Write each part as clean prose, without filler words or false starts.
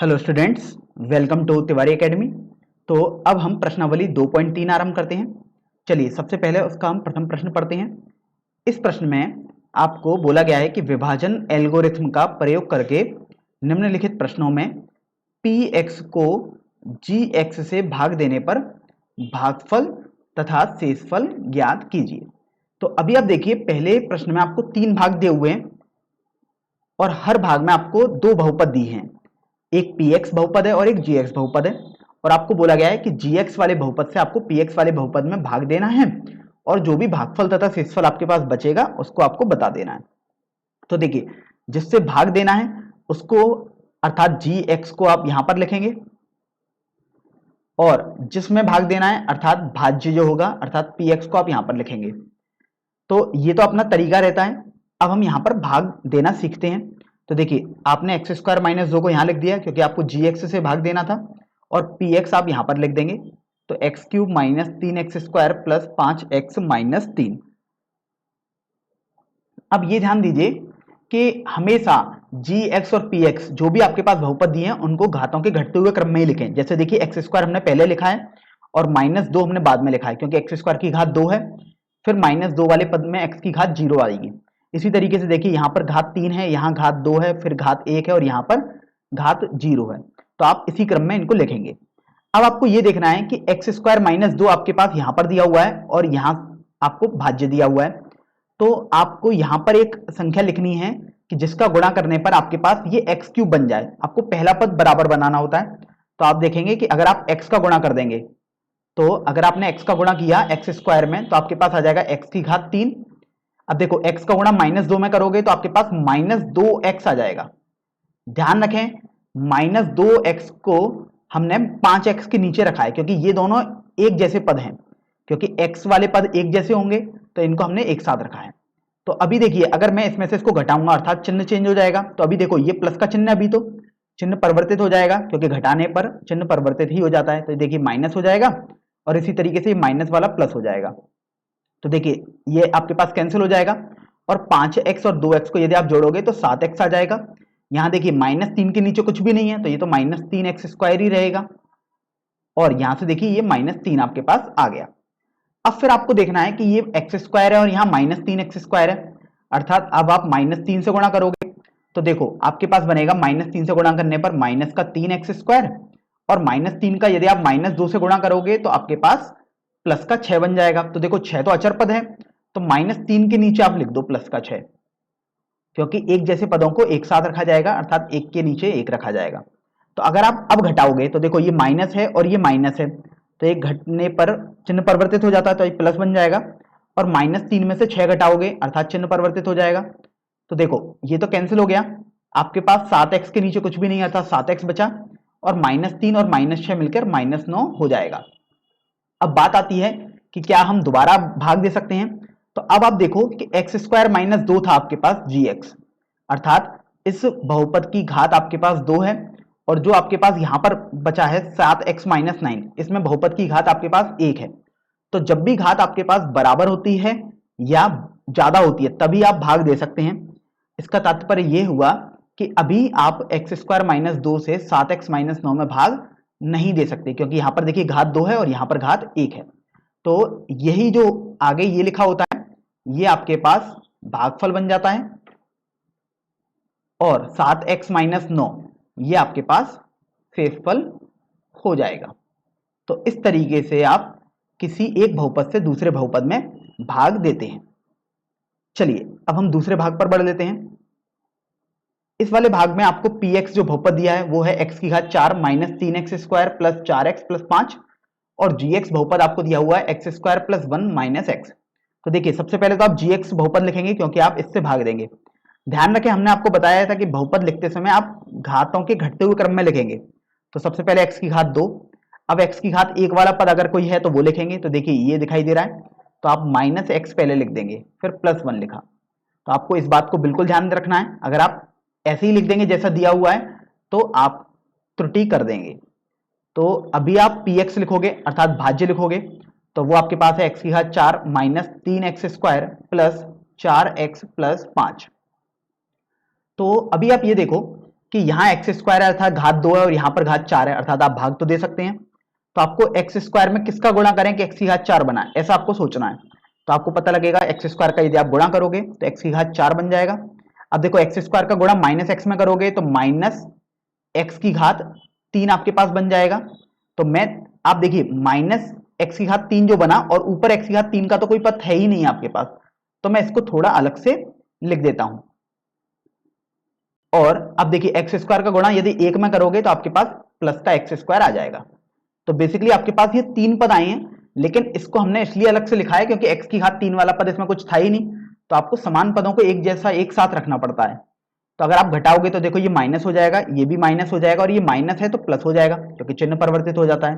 Hello students, welcome to Tiwari academy. तो अब हम प्रश्नावली 2.3 आरंभ करते हैं। चलिए सबसे पहले उसका हम प्रथम प्रश्न पढ़ते हैं। इस प्रश्न में आपको बोला गया है कि विभाजन एल्गोरिथम का प्रयोग करके निम्नलिखित प्रश्नों में px को gx से भाग देने पर भागफल तथा शेषफल ज्ञात कीजिए। तो अभी आप देखिए, पहले प्रश्न में आपको 3 भाग दिए हुए हैं और हर भाग में आपको 2 बहुपद दी हैं। एक px बहुपद है और एक gx बहुपद है, और आपको बोला गया है कि gx वाले बहुपद से आपको px वाले बहुपद में भाग देना है और जो भी भागफल तथा शेषफल आपके पास बचेगा उसको आपको बता देना है। तो देखिए, जिससे भाग देना है उसको अर्थात gx को आप यहां पर लिखेंगे, और जिसमें भाग देना है अर्थात भाज्य जो होगा अर्थात px को आप यहां पर लिखेंगे। तो ये तो अपना तरीका रहता है। अब हम यहां पर भाग देना सीखते हैं। तो देखिए, आपने एक्स स्क्वायर माइनस 2 को यहां लिख दिया क्योंकि आपको gx से भाग देना था, और px आप यहां पर लिख देंगे। तो x cube minus 3x square plus 5x minus 3। अब ये ध्यान दीजिए कि हमेशा gx और px जो भी आपके पास बहुपद दिए हैं उनको घातों के घटते हुए क्रम में ही लिखें। जैसे देखिए, एक्स स्क्वायर हमने पहले लिखा है और माइनस 2 हमने बाद में लिखा है क्योंकि एक्स स्क्वायर की घात 2 है, फिर माइनस 2 वाले पद में एक्स की घात 0 आएगी। इसी तरीके से देखिए, यहाँ पर घात 3 है, यहाँ घात 2 है, फिर घात 1 है और यहाँ पर घात 0 है। तो आप इसी क्रम में इनको लिखेंगे। अब आपको ये देखना है कि एक्स स्क्वायर माइनस 2 आपके पास यहाँ पर दिया हुआ है और यहाँ आपको भाज्य दिया हुआ है। तो आपको यहाँ पर एक संख्या लिखनी है कि जिसका गुणा करने पर आपके पास ये एक्स क्यूब बन जाए। आपको पहला पद बराबर बनाना होता है। तो आप देखेंगे कि अगर आप एक्स का गुणा कर देंगे, तो अगर आपने एक्स का गुणा किया एक्स स्क्वायर में तो आपके पास आ जाएगा एक्स की घात 3। अब देखो, एक्स का गुणा माइनस 2 में करोगे तो आपके पास माइनस 2x आ जाएगा। ध्यान रखें, माइनस 2x को हमने 5x के नीचे रखा है क्योंकि ये दोनों एक जैसे पद हैं। क्योंकि x वाले पद एक जैसे होंगे तो इनको हमने एक साथ रखा है। तो अभी देखिए, अगर मैं इसमें से इसको घटाऊंगा अर्थात चिन्ह चेंज हो जाएगा। तो अभी देखो, ये प्लस का चिन्ह अभी तो चिन्ह परिवर्तित हो जाएगा क्योंकि घटाने पर चिन्ह परिवर्तित ही हो जाता है। तो देखिए, माइनस हो जाएगा और इसी तरीके से माइनस वाला प्लस हो जाएगा। तो देखिए, ये आपके पास कैंसिल हो जाएगा और 5x और 2x को यदि आप जोड़ोगे तो 7x आ जाएगा। यहां देखिए, माइनस 3 के नीचे कुछ भी नहीं है तो ये तो माइनस 3x स्क्वायर ही रहेगा, और यहां से देखिए ये माइनस 3 आपके पास आ गया। अब फिर आपको देखना है कि ये एक्स स्क्वायर है और यहाँ माइनस 3x स्क्वायर है, अर्थात अब आप माइनस 3 से गुणा करोगे तो देखो आपके पास बनेगा माइनस 3 से गुणा करने पर माइनस का 3x स्क्वायर, और माइनस 3 का यदि आप माइनस 2 से गुणा करोगे तो आपके पास प्लस का 6 बन जाएगा। तो देखो, 6 तो अचर पद है तो माइनस 3 के नीचे आप लिख दो प्लस का 6, क्योंकि एक जैसे पदों को एक साथ रखा जाएगा अर्थात एक के नीचे एक रखा जाएगा। तो अगर आप अब घटाओगे तो देखो, ये माइनस है और ये माइनस है तो एक घटने पर चिन्ह परिवर्तित हो जाता है तो ये प्लस बन जाएगा, और माइनस 3 में से 6 घटाओगे अर्थात चिन्ह परिवर्तित हो जाएगा। तो देखो, ये तो कैंसिल हो गया। आपके पास 7x के नीचे कुछ भी नहीं अर्थात 7x बचा, और माइनस 3 और माइनस 6 मिलकर माइनस 9 हो जाएगा। अब बात आती है कि क्या हम दोबारा भाग दे सकते हैं। तो अब आप देखो कि एक्स स्क्वायर माइनस 2 था आपके पास gx, अर्थात इस बहुपद की घात आपके पास 2 है, और जो आपके पास यहां पर बचा है 7x माइनस 9, इसमें बहुपद की घात आपके पास 1 है। तो जब भी घात आपके पास बराबर होती है या ज्यादा होती है तभी आप भाग दे सकते हैं। इसका तात्पर्य यह हुआ कि अभी आप एक्स स्क्वायर माइनस 2 से 7x माइनस 9 में भाग नहीं दे सकते, क्योंकि यहां पर देखिए घात 2 है और यहां पर घात 1 है। तो यही जो आगे ये लिखा होता है ये आपके पास भागफल बन जाता है, और 7x माइनस 9 ये आपके पास शेषफल हो जाएगा। तो इस तरीके से आप किसी एक बहुपद से दूसरे बहुपद में भाग देते हैं। चलिए अब हम दूसरे भाग पर बढ़ लेते हैं। इस वाले भाग में आपको px जो बहुपद दिया है वो है x की घात 4 minus 3x square plus 4x plus 5, और gx बहुपद आपको दिया हुआ है x square plus 1 minus x. तो देखिए, सबसे पहले तो आप gx बहुपद लिखेंगे क्योंकि आप इससे भाग देंगे। ध्यान रखें, हमने आपको बताया था कि बहुपद लिखते समय आप घातों के घटते हुए क्रम में लिखेंगे। तो सबसे पहले x की घात 2, अब x की घात 1 वाला पद अगर कोई है तो वो लिखेंगे। तो देखिए, ये दिखाई दे रहा है तो आप माइनस एक्स पहले लिख देंगे फिर प्लस 1 लिखा। तो आपको इस बात को बिल्कुल ध्यान रखना है, अगर आप ऐसे ही लिख देंगे जैसा दिया हुआ है तो आप त्रुटि कर देंगे। तो अभी आप px लिखोगे अर्थात भाज्य लिखोगे, तो वो आपके पास है x की घात 4 minus 3x square plus 4x plus 5। तो अभी आप ये देखो कि यहाँ एक्स स्क्वायर है अर्थात घात 2 है और यहाँ पर घात 4 है, अर्थात आप भाग तो दे सकते हैं। तो आपको एक्स स्क्वायर में किसका गुणा करें कि एक्स की घात 4 बना, ऐसा आपको सोचना है। तो आपको पता लगेगा एक्स स्क्वायर का यदि आप गुणा करोगे तो एक्स की घात 4 बन जाएगा। अब देखो एक्स स्क्वायर का गुणा माइनस एक्स में करोगे तो माइनस एक्स की घात 3 आपके पास बन जाएगा। तो मैं आप देखिए माइनस एक्स की घात 3 जो बना और ऊपर एक्स की घात 3 का तो कोई पद है ही नहीं आपके पास, तो मैं इसको थोड़ा अलग से लिख देता हूं। और अब देखिए एक्स स्क्वायर का गुणा यदि 1 में करोगे तो आपके पास प्लस का एक्स स्क्वायर आ जाएगा। तो बेसिकली आपके पास ये 3 पद आए हैं, लेकिन इसको हमने इसलिए अलग से लिखा है क्योंकि एक्स की घात 3 वाला पद इसमें कुछ था ही नहीं, तो आपको समान पदों को एक जैसा एक साथ रखना पड़ता है। तो अगर आप घटाओगे तो देखो ये माइनस हो जाएगा, ये भी माइनस हो जाएगा और ये माइनस है तो प्लस हो जाएगा क्योंकि चिन्ह परिवर्तित हो जाता है।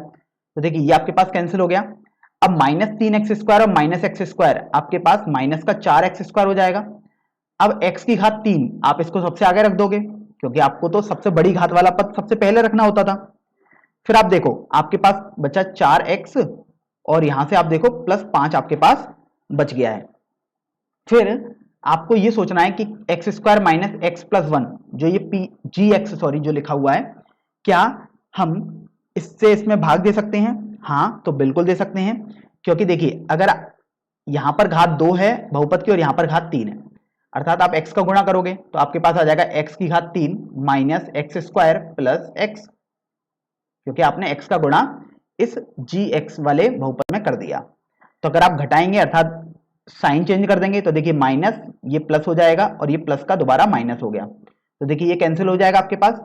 तो देखिए ये आपके पास कैंसिल हो गया। अब माइनस 3x स्क्वायर और माइनस एक्स स्क्वायर आपके पास माइनस का 4x स्क्वायर हो जाएगा। अब x की घात 3 आप इसको सबसे आगे रख दोगे क्योंकि आपको तो सबसे बड़ी घात वाला पद सबसे पहले रखना होता था। फिर आप देखो आपके पास बचा 4x और यहां से आप देखो प्लस 5 आपके पास बच गया है। फिर आपको ये सोचना है कि x square minus x plus 1 जो ये जी एक्स जो लिखा हुआ है, क्या हम इससे इसमें भाग दे सकते हैं? हाँ, तो बिल्कुल दे सकते हैं, क्योंकि देखिए अगर यहां पर घात 2 है बहुपद की और यहां पर घात 3 है, अर्थात आप x का गुणा करोगे तो आपके पास आ जाएगा x की घात 3 minus x square plus x, क्योंकि आपने x का गुणा इस gx वाले बहुपद में कर दिया। तो अगर आप घटाएंगे अर्थात साइन चेंज कर देंगे तो देखिए माइनस ये प्लस हो जाएगा और ये प्लस का दोबारा माइनस हो गया, तो देखिए ये कैंसिल हो जाएगा आपके पास।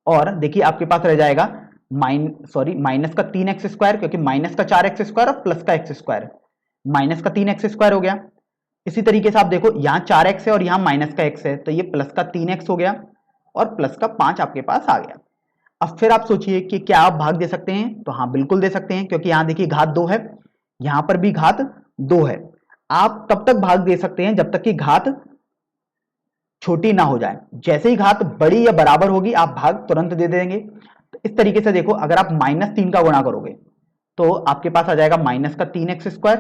और देखिए आपके पास रह जाएगा माइनस का 3x स्क्वायर, क्योंकि माइनस का 4x स्क्वायर और प्लस का एक्स स्क्वायर, माइनस का 3x स्क्वायर हो गया। इसी तरीके से आप देखो यहाँ 4x है और यहाँ माइनस का x है, तो ये प्लस का 3x हो गया और प्लस का 5 आपके पास आ गया। अब फिर आप सोचिए कि क्या आप भाग दे सकते हैं? तो हाँ बिल्कुल दे सकते हैं, क्योंकि यहाँ देखिए घात 2 है, यहाँ पर भी घात 2 है। आप तब तक भाग दे सकते हैं जब तक कि घात छोटी ना हो जाए, जैसे ही घात बड़ी या बराबर होगी आप भाग तुरंत दे देंगे। तो इस तरीके से देखो अगर आप -3 का गुणा करोगे तो आपके पास आ जाएगा माइनस का 3x स्क्वायर।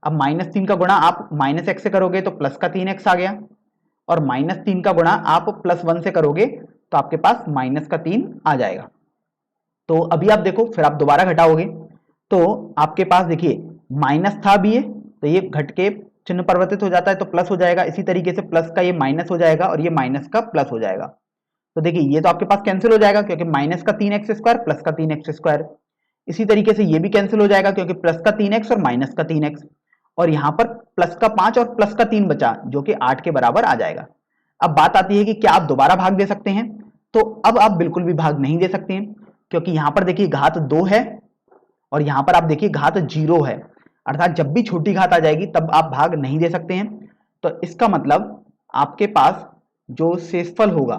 अब -3 का गुणा आप माइनस एक्स से करोगे तो प्लस का 3x आ गया, और -3 का गुणा आप +1 से करोगे तो आपके पास माइनस का 3 आ जाएगा। तो अभी आप देखो फिर आप दोबारा घटाओगे तो आपके पास देखिए माइनस था भी है, तो ये घट के चिन्ह परिवर्तित हो जाता है तो प्लस हो जाएगा। इसी तरीके से प्लस का ये माइनस हो जाएगा और ये माइनस का प्लस हो जाएगा। तो देखिए ये तो आपके पास कैंसिल हो जाएगा क्योंकि माइनस का 3x स्क्वायर प्लस का 3x स्क्वायर। इसी तरीके से ये भी कैंसिल हो जाएगा क्योंकि प्लस का 3x और माइनस का 3x, और यहाँ पर प्लस का 5 और प्लस का 3 बचा जो कि 8 के बराबर आ जाएगा। अब बात आती है कि क्या आप दोबारा भाग दे सकते हैं? तो अब आप बिल्कुल भी भाग नहीं दे सकते हैं, क्योंकि यहाँ पर देखिए घात 2 है और यहाँ पर आप देखिए घात 0 है, अर्थात जब भी छोटी घात आ जाएगी तब आप भाग नहीं दे सकते हैं। तो इसका मतलब आपके पास जो शेषफल होगा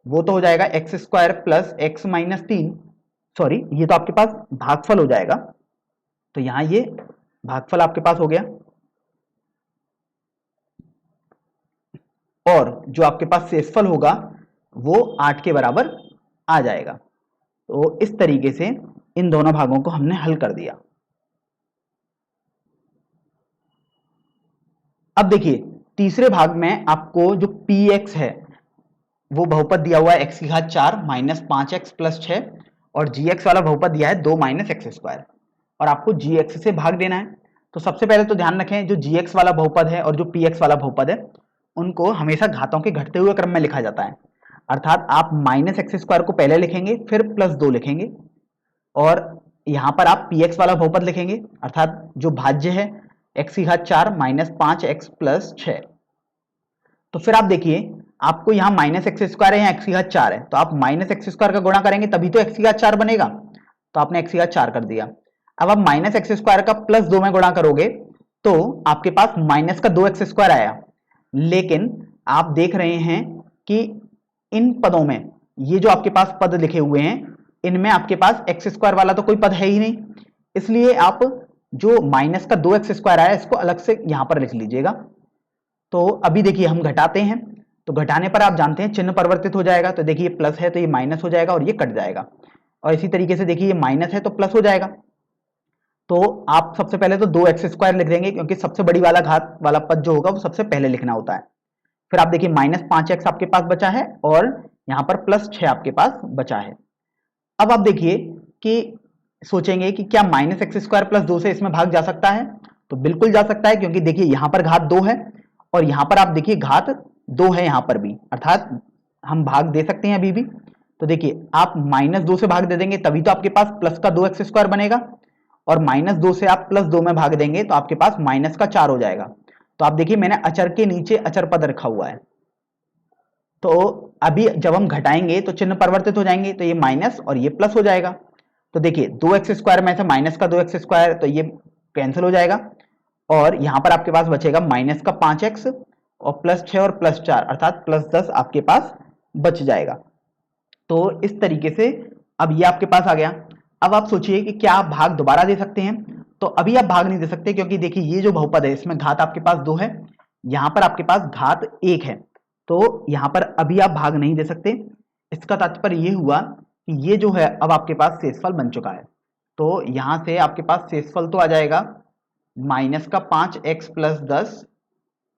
वो तो हो जाएगा x square plus x minus 3, sorry ये तो आपके पास भागफल हो जाएगा, तो यहाँ ये भागफल आपके पास हो गया, और जो आपके पास शेषफल होगा वो 8 के बराबर आ जाएगा। तो इस तरीके से इन दोनों भागों को हमने हल कर दिया। अब देखिए तीसरे भाग में आपको जो px है वो बहुपद दिया हुआ है x की घात 4 माइनस 5x प्लस 6, और gx वाला बहुपद दिया है 2 माइनस एक्स स्क्वायर, और आपको gx से भाग देना है। तो सबसे पहले तो ध्यान रखें जो gx वाला बहुपद है और जो px वाला बहुपद है उनको हमेशा घातों के घटते हुए क्रम में लिखा जाता है, अर्थात आप माइनस एक्स स्क्वायर को पहले लिखेंगे फिर प्लस 2 लिखेंगे, और यहाँ पर आप px वाला बहुपद लिखेंगे अर्थात जो भाज्य है x की घात 4 माइनस 5x प्लस 6। तो फिर आप देखिए आपको यहाँ माइनस एक्स स्क्वायर है या एक्स की घात 4 है, तो आप माइनस एक्स स्क्वायर का गुणा करेंगे तभी तो एक्स की घात 4 बनेगा, तो आपने एक्स की घात 4 कर दिया। अब आप माइनस एक्स स्क्वायर का प्लस 2 में गुणा करोगे तो आपके पास माइनस का 2x स्क्वायर आया, लेकिन आप देख रहे हैं कि इन पदों में ये जो आपके पास पद लिखे हुए हैं इनमें आपके पास एक्स स्क्वायर वाला तो कोई पद है ही नहीं, इसलिए आप जो माइनस का 2x स्क्वायर आया इसको अलग से यहां पर लिख लीजिएगा। तो अभी देखिए हम घटाते हैं, तो घटाने पर आप जानते हैं चिन्ह परिवर्तित हो जाएगा, तो देखिए प्लस है तो ये माइनस हो जाएगा और ये कट जाएगा, और इसी तरीके से देखिए ये माइनस है तो प्लस हो जाएगा। तो आप सबसे पहले तो 2x स्क्वायर लिख देंगे क्योंकि सबसे बड़ी वाला घात वाला पद जो होगा वो सबसे पहले लिखना होता है। फिर आप देखिए माइनस 5x आपके पास बचा है और यहाँ पर +6 आपके पास बचा है। अब आप देखिए कि सोचेंगे कि क्या -x² + 2 से इसमें भाग जा सकता है, तो बिल्कुल जा सकता है, क्योंकि देखिए यहाँ पर घात 2 है और यहाँ पर आप देखिए घात 2 है यहाँ पर भी, अर्थात हम भाग दे सकते हैं अभी भी। तो देखिए आप -2 से भाग दे देंगे तभी तो आपके पास प्लस का 2x² बनेगा, और -2 से आप +2 में भाग देंगे तो आपके पास -4 हो जाएगा। तो आप देखिए मैंने अचर के नीचे अचर पद रखा हुआ है, तो अभी जब हम घटाएंगे तो चिन्ह परिवर्तित हो जाएंगे, तो ये माइनस और ये प्लस हो जाएगा। तो देखिए 2x² में से माइनस का 2x² तो ये कैंसिल हो जाएगा, और यहाँ पर आपके पास बचेगा माइनस का 5x और +6 और +4 अर्थात +10 आपके पास बच जाएगा। तो इस तरीके से अब ये आपके पास आ गया। अब आप सोचिए कि क्या आप भाग दोबारा दे सकते हैं, तो अभी आप भाग नहीं दे सकते, क्योंकि देखिए ये जो बहुपद है इसमें घात आपके पास 2 है, यहाँ पर आपके पास घात 1 है, तो यहाँ पर अभी आप भाग नहीं दे सकते। इसका तात्पर्य ये हुआ कि ये जो है अब आपके पास शेषफल बन चुका है। तो यहाँ से आपके पास शेषफल तो आ जाएगा -5x + 10,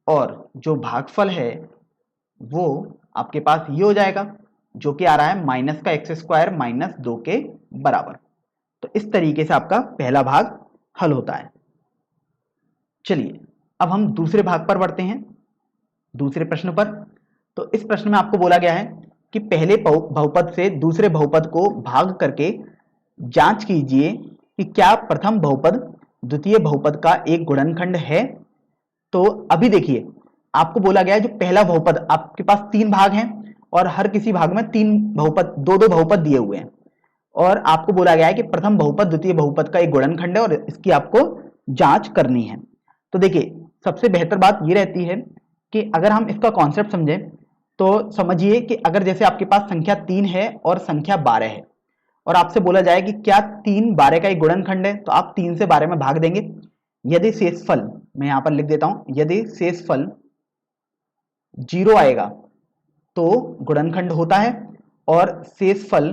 और जो भागफल है वो आपके पास ये हो जाएगा, जो कि आ रहा है -x² - 2 के बराबर। तो इस तरीके से आपका पहला भाग हल होता है। चलिए अब हम दूसरे भाग पर बढ़ते हैं, दूसरे प्रश्न पर। तो इस प्रश्न में आपको बोला गया है कि पहले बहुपद से दूसरे बहुपद को भाग करके जांच कीजिए कि क्या प्रथम बहुपद द्वितीय बहुपद का एक गुणनखंड है। तो अभी देखिए आपको बोला गया है जो पहला बहुपद, आपके पास 3 भाग हैं और हर किसी भाग में 3 बहुपद, 2-2 बहुपद दिए हुए हैं, और आपको बोला गया है कि प्रथम बहुपद द्वितीय बहुपद का एक गुणनखंड है और इसकी आपको जांच करनी है। तो देखिए सबसे बेहतर बात ये रहती है कि अगर हम इसका कॉन्सेप्ट समझें तो समझिए कि अगर जैसे आपके पास संख्या 3 है और संख्या 12 है, और आपसे बोला जाए कि क्या 3 12 का एक गुणनखंड है, तो आप 3 से 12 में भाग देंगे। यदि शेषफल, मैं यहां पर लिख देता हूं, यदि शेषफल 0 आएगा तो गुणनखंड होता है, और शेषफल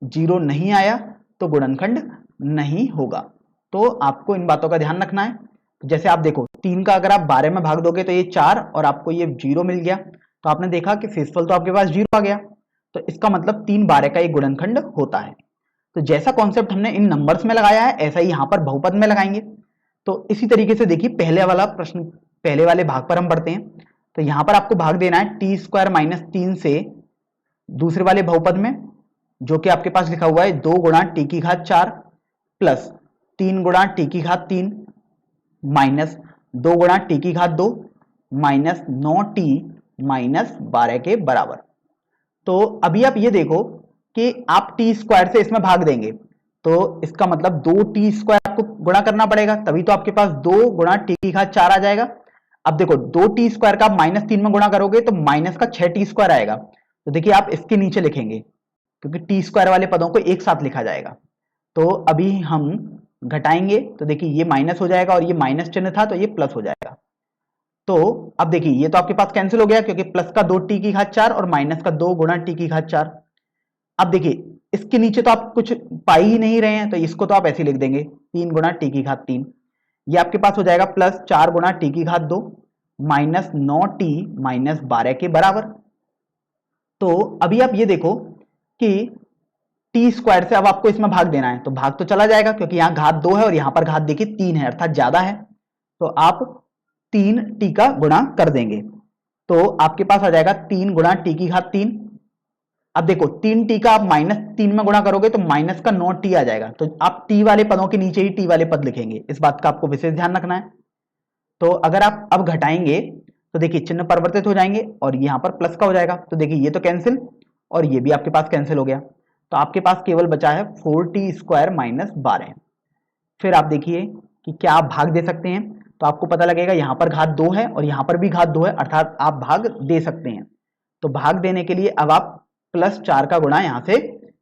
0 नहीं आया तो गुणनखंड नहीं होगा। तो आपको इन बातों का ध्यान रखना है। जैसे आप देखो 3 का अगर आप 12 में भाग दोगे तो ये 4 और आपको ये 0 मिल गया, तो आपने देखा कि शेषफल तो आपके पास 0 आ गया, तो इसका मतलब 3 12 का एक गुणनखंड होता है। तो जैसा कॉन्सेप्ट हमने इन नंबर्स में लगाया है ऐसा ही यहाँ पर बहुपद में लगाएंगे। तो इसी तरीके से देखिए पहले वाला प्रश्न, पहले वाले भाग पर हम बढ़ते हैं। तो यहाँ पर आपको भाग देना है t² - 3 से दूसरे वाले बहुपद में, जो कि आपके पास लिखा हुआ है 2 × t⁴ plus 3 × t⁵ minus 2 × t⁵ minus 9t - 12 के बराबर। तो अभी आप ये देखो कि आप t² से इसमें भाग देंगे, तो इसका मतलब 2t² आपको गुणा करना पड़ेगा, तभी तो आपके पास 2 × t⁵ आ जाएगा। अब देखो 2t² का आप -3 में गुणा करोगे तो -6t² आएगा। तो देखिए आप इसके नीचे लिखेंगे, क्योंकि t² वाले पदों को एक साथ लिखा जाएगा। तो अभी हम घटाएंगे तो देखिए ये माइनस हो जाएगा और ये माइनस चिन्ह था तो ये प्लस हो जाएगा। तो अब देखिए ये तो आपके पास कैंसिल हो गया, क्योंकि प्लस का 2t⁵ और माइनस का 2 × t⁵। अब देखिए इसके नीचे तो आप कुछ पा ही नहीं रहे हैं, तो इसको तो आप ऐसे लिख देंगे 3 × t⁵। ये आपके पास हो जाएगा प्लस 4 × t⁵ माइनस 9t - 12 के बराबर। तो अभी आप ये देखो कि t² से अब आपको इसमें भाग देना है, तो भाग तो चला जाएगा क्योंकि यहाँ घात 2 है और यहाँ पर घात देखिए 3 है अर्थात ज्यादा है, तो आप 3t का गुणा कर देंगे, तो आपके पास आ जाएगा 3 × t⁵। अब देखो 3t का आप -3 में गुणा करोगे तो माइनस का 9t आ जाएगा, तो आप t वाले पदों के नीचे ही t वाले पद लिखेंगे, इस बात का आपको विशेष ध्यान रखना है। तो अगर आप अब घटाएंगे तो देखिए चिन्ह परिवर्तित हो जाएंगे और यहाँ पर प्लस का हो जाएगा, तो देखिए ये तो कैंसिल और ये भी आपके पास कैंसिल हो गया, तो आपके पास केवल बचा है 4t² - 12। फिर आप देखिए कि क्या आप भाग दे सकते हैं, तो आपको पता लगेगा यहाँ पर घात 2 है और यहाँ पर भी घात 2 है अर्थात आप भाग दे सकते हैं। तो भाग देने के लिए अब आप +4 का गुणा यहाँ से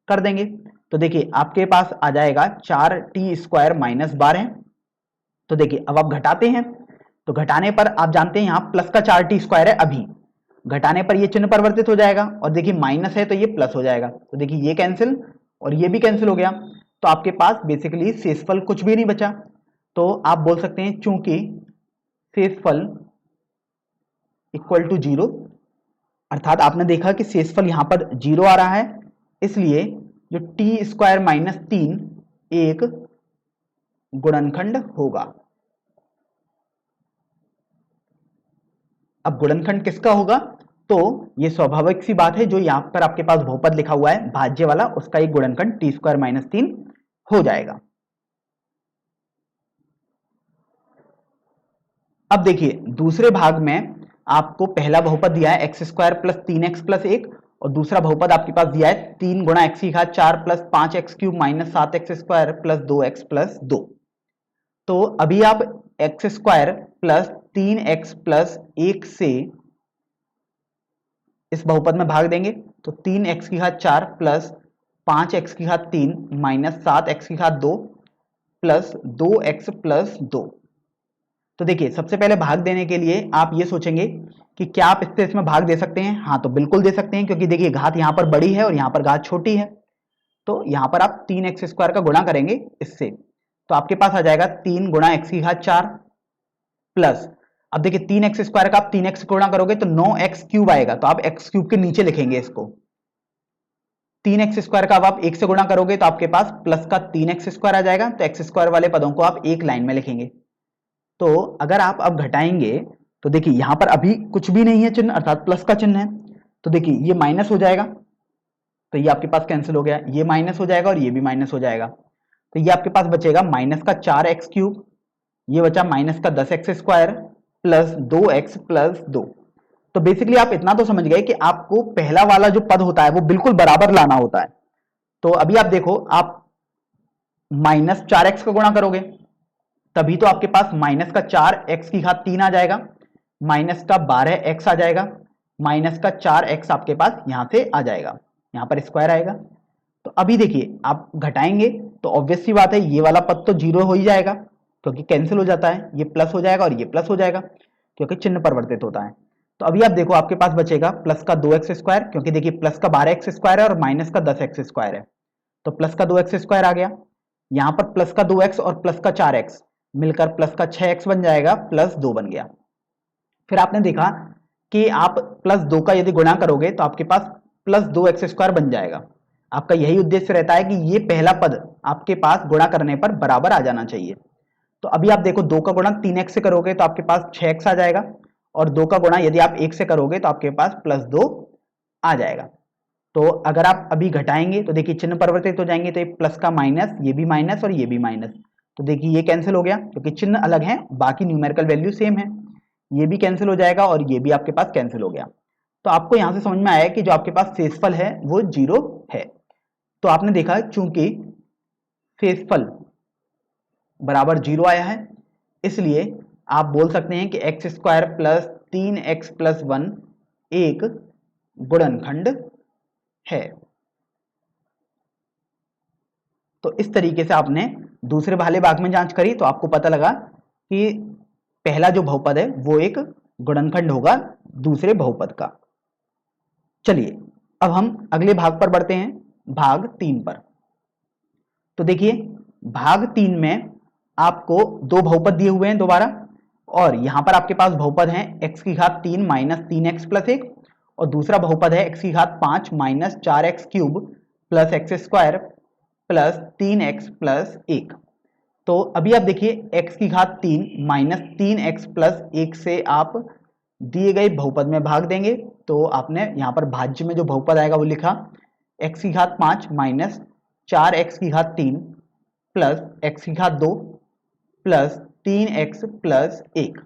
कर देंगे, तो देखिए आपके पास आ जाएगा 4t² - 12। तो देखिए अब आप घटाते हैं, तो घटाने पर आप जानते हैं यहाँ प्लस का 4t² है, अभी घटाने पर ये चिन्ह परिवर्तित हो जाएगा और देखिए माइनस है तो ये प्लस हो जाएगा, तो देखिए ये कैंसिल और ये भी कैंसिल हो गया, तो आपके पास बेसिकली शेषफल कुछ भी नहीं बचा। तो आप बोल सकते हैं चूंकि शेषफल = 0 अर्थात आपने देखा कि शेषफल यहां पर 0 आ रहा है, इसलिए जो टी स्क्वायर माइनस 3 एक गुणनखंड होगा। अब गुणनखंड किसका होगा? तो ये स्वाभाविक सी बात है, जो यहां पर आपके पास बहुपद लिखा हुआ है भाज्य वाला, उसका एक गुणनखंड टी स्क्वायर माइनस 3 हो जाएगा। अब देखिए दूसरे भाग में आपको पहला बहुपद दिया है x square plus 3x plus 1, और दूसरा बहुपद आपके पास दिया है 3 गुणा एक्स की घात 4 plus 5x cube minus 7x square plus 2x plus 2। तो अभी आप x square plus 3x plus 1 से इस बहुपद में भाग देंगे, तो 3x की घात 4 प्लस 5x की घात 3 माइनस 7x की घात 2 प्लस 2x प्लस 2। तो देखिए सबसे पहले भाग देने के लिए आप ये सोचेंगे कि क्या आप इससे इसमें भाग दे सकते हैं? हाँ, तो बिल्कुल दे सकते हैं, क्योंकि देखिए घात यहां पर बड़ी है और यहां पर घात छोटी है। तो यहां पर आप 3x स्क्वायर का गुणा करेंगे इससे, तो आपके पास आ जाएगा 3 गुणा एक्स की घात 4 प्लस, अब देखिए 3x स्क्वायर का आप 3x गुणा करोगे तो 9x क्यूब आएगा, तो आप x क्यूब के नीचे लिखेंगे इसको। 3x स्क्वायर का अब आप 1 से गुणा करोगे तो आपके पास प्लस का 3x स्क्वायर आ जाएगा, तो x स्क्वायर वाले पदों को आप एक लाइन में लिखेंगे। तो अगर आप अब घटाएंगे तो देखिए यहां पर अभी कुछ भी नहीं है चिन्ह, अर्थात प्लस का चिन्ह है, तो देखिए ये माइनस हो जाएगा, तो ये आपके पास कैंसिल हो गया, ये माइनस हो जाएगा और ये भी माइनस हो जाएगा, तो ये आपके पास बचेगा माइनस का 4x क्यूब, ये बचा माइनस का 10x square plus 2x plus 2। तो बेसिकली आप इतना तो समझ गए कि आपको पहला वाला जो पद होता है वो बिल्कुल बराबर लाना होता है। तो अभी आप देखो, आप माइनस 4x का गुणा करोगे तभी तो आपके पास माइनस का 4x की घात 3 आ जाएगा, माइनस का 12x आ जाएगा, माइनस का 4x आपके पास यहां से आ जाएगा, यहां पर स्क्वायर आएगा। तो अभी देखिए आप घटाएंगे तो ऑब्वियस सी बात है ये वाला पद तो जीरो हो ही जाएगा, क्योंकि कैंसिल हो जाता है, ये प्लस हो जाएगा और ये प्लस हो जाएगा, क्योंकि चिन्ह परिवर्तित होता है। तो अभी आप देखो आपके पास बचेगा प्लस का 2x स्क्वायर, क्योंकि देखिए प्लस का 12x स्क्वायर है और माइनस का 10x स्क्वायर है, तो प्लस का 2x स्क्वायर आ गया, यहां पर प्लस का 2x और प्लस का 4x मिलकर प्लस का 6x बन जाएगा, प्लस 2 बन गया। फिर आपने देखा कि आप प्लस 2 का यदि गुणा करोगे तो आपके पास प्लस 2x स्क्वायर बन जाएगा। आपका यही उद्देश्य रहता है कि ये पहला पद आपके पास गुणा करने पर बराबर आ जाना चाहिए। तो अभी आप देखो 2 का गुणा 3x से करोगे तो आपके पास 6x आ जाएगा, और 2 का गुणा यदि आप 1 से करोगे तो आपके पास प्लस 2 आ जाएगा। तो अगर आप अभी घटाएंगे तो देखिए चिन्ह परिवर्तित हो जाएंगे, तो ये प्लस का माइनस, ये भी माइनस और ये भी माइनस, तो देखिए ये कैंसिल हो गया क्योंकि चिन्ह अलग है, बाकी न्यूमेरिकल वैल्यू सेम है, ये भी कैंसिल हो जाएगा और ये भी आपके पास कैंसिल हो गया। तो आपको यहां से समझ में आया कि जो आपके पास शेषफल है वो 0 है। तो आपने देखा चूंकि शेषफल बराबर 0 आया है, इसलिए आप बोल सकते हैं कि x square plus 3x plus 1 एक गुणनखंड है। तो इस तरीके से आपने दूसरे वाले भाग में जांच करी तो आपको पता लगा कि पहला जो बहुपद है वो एक गुणनखंड होगा दूसरे बहुपद का। चलिए अब हम अगले भाग पर बढ़ते हैं, भाग 3 पर। तो देखिए भाग 3 में आपको दो बहुपद दिए हुए हैं दोबारा, और यहां पर आपके पास बहुपद है x की घात 3 माइनस 3x प्लस 1, और दूसरा बहुपद है x की घात 5 minus 4x cube plus x square plus 3x plus 1। तो अभी आप देखिए x की घात 3 माइनस 3x प्लस 1 से आप दिए गए बहुपद में भाग देंगे, तो आपने यहाँ पर भाज्य में जो बहुपद आएगा वो लिखा x की घात 5 माइनस 4x की घात 3 प्लस x की घात 2 प्लस 3x प्लस 1।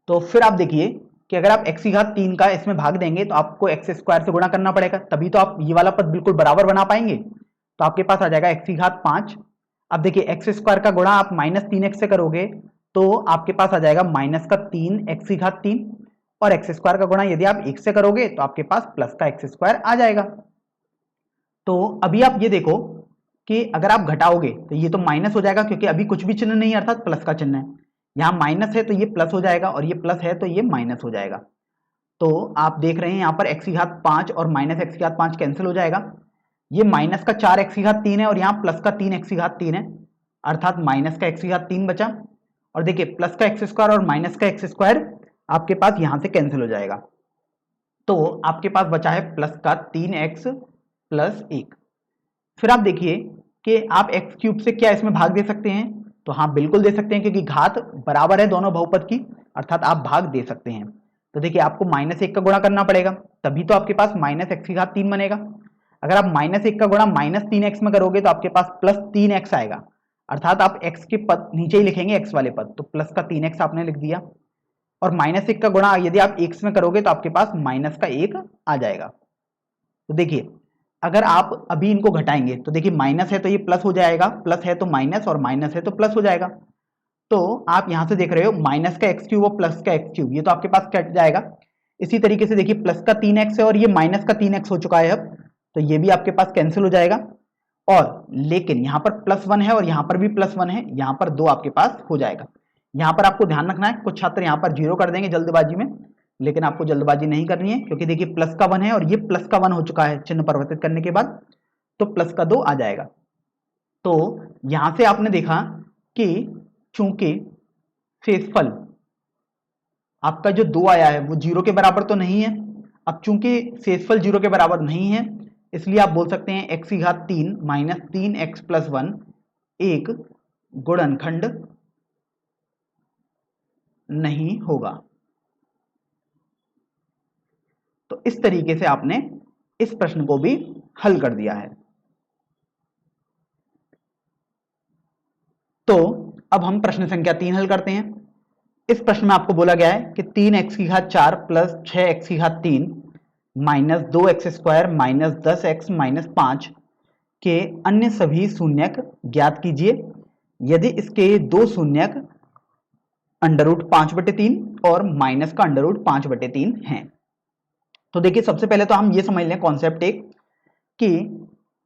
तो फिर आप देखिए कि अगर आप x की घात 3 का इसमें भाग देंगे तो आपको एक्स स्क्वायर से गुणा करना पड़ेगा, तभी तो आप ये वाला पद बिल्कुल बराबर बना पाएंगे। तो आपके पास आ जाएगा x की घात 5। अब देखिए एक्स स्क्वायर का गुणा आप माइनस 3x से करोगे तो आपके पास आ जाएगा माइनस का 3x की घात 3, और एक्स स्क्वायर का गुणा यदि आप 1 से करोगे तो आपके पास प्लस का एक्स स्क्वायर आ जाएगा। तो अभी आप ये देखो कि अगर आप घटाओगे तो ये तो माइनस हो जाएगा, क्योंकि अभी कुछ भी चिन्ह नहीं अर्थात प्लस का चिन्ह है, यहाँ माइनस है तो ये प्लस हो जाएगा और ये प्लस है तो ये माइनस हो जाएगा। तो आप देख रहे हैं यहाँ पर x की घात 5 और माइनस एक्स की घात 5 कैंसिल हो जाएगा, ये माइनस का 4x की घात 3 है और यहाँ प्लस का 3x की घात 3 है, अर्थात माइनस का x की घात 3 बचा, और देखिए प्लस का एक्स स्क्वायर और माइनस का एक्स स्क्वायर आपके पास यहाँ से कैंसिल हो जाएगा। तो आपके पास बचा है प्लस का 3x प्लस 1। फिर आप देखिए कि आप x क्यूब से क्या इसमें भाग दे सकते हैं, तो हाँ बिल्कुल दे सकते हैं, क्योंकि घात बराबर है दोनों बहुपद की, अर्थात आप भाग दे सकते हैं। तो देखिए आपको -1 का गुणा करना पड़ेगा, तभी तो आपके पास -x3 बनेगा। अगर आप -1 का गुणा -3x में करोगे तो आपके पास +3x आएगा, अर्थात आप x के पद नीचे ही लिखेंगे, x वाले पद, तो प्लस का 3x आपने लिख दिया। और -1 का गुणा यदि आप x में करोगे तो आपके पास -1 आ जाएगा। तो देखिए अगर आप अभी इनको घटाएंगे तो देखिए माइनस है तो ये प्लस हो जाएगा, प्लस है तो माइनस, और माइनस है तो प्लस हो जाएगा। तो आप यहां से देख रहे हो माइनस का एक्स क्यूब और प्लस का एक्स क्यूब, ये तो आपके पास कट जाएगा। इसी तरीके से देखिए प्लस का 3x है और ये माइनस का 3x हो चुका है अब, तो ये भी आपके पास कैंसिल हो जाएगा। और लेकिन यहाँ पर +1 है और यहाँ पर भी +1 है, यहाँ पर 2 आपके पास हो जाएगा। यहाँ पर आपको ध्यान रखना है, कुछ छात्र यहाँ पर 0 कर देंगे जल्दबाजी में, लेकिन आपको जल्दबाजी नहीं करनी है, क्योंकि देखिए प्लस का 1 है और ये प्लस का 1 हो चुका है चिन्ह परिवर्तित करने के बाद, तो प्लस का 2 आ जाएगा। तो यहां से आपने देखा कि चूंकि शेषफल आपका जो 2 आया है वो 0 के बराबर तो नहीं है। अब चूंकि शेषफल 0 के बराबर नहीं है, इसलिए आप बोल सकते हैं x3 माइनस 3x प्लस 1 एक गुणनखंड नहीं होगा। तो इस तरीके से आपने इस प्रश्न को भी हल कर दिया है। तो अब हम प्रश्न संख्या 3 हल करते हैं। इस प्रश्न में आपको बोला गया है कि 3x4 plus 6x3 minus 2x² minus 10x minus 5 के अन्य सभी शून्यक ज्ञात कीजिए यदि इसके दो शून्यक √5/3 और माइनस का √5/3 हैं। तो देखिए सबसे पहले तो हम ये समझ लें कॉन्सेप्ट एक, कि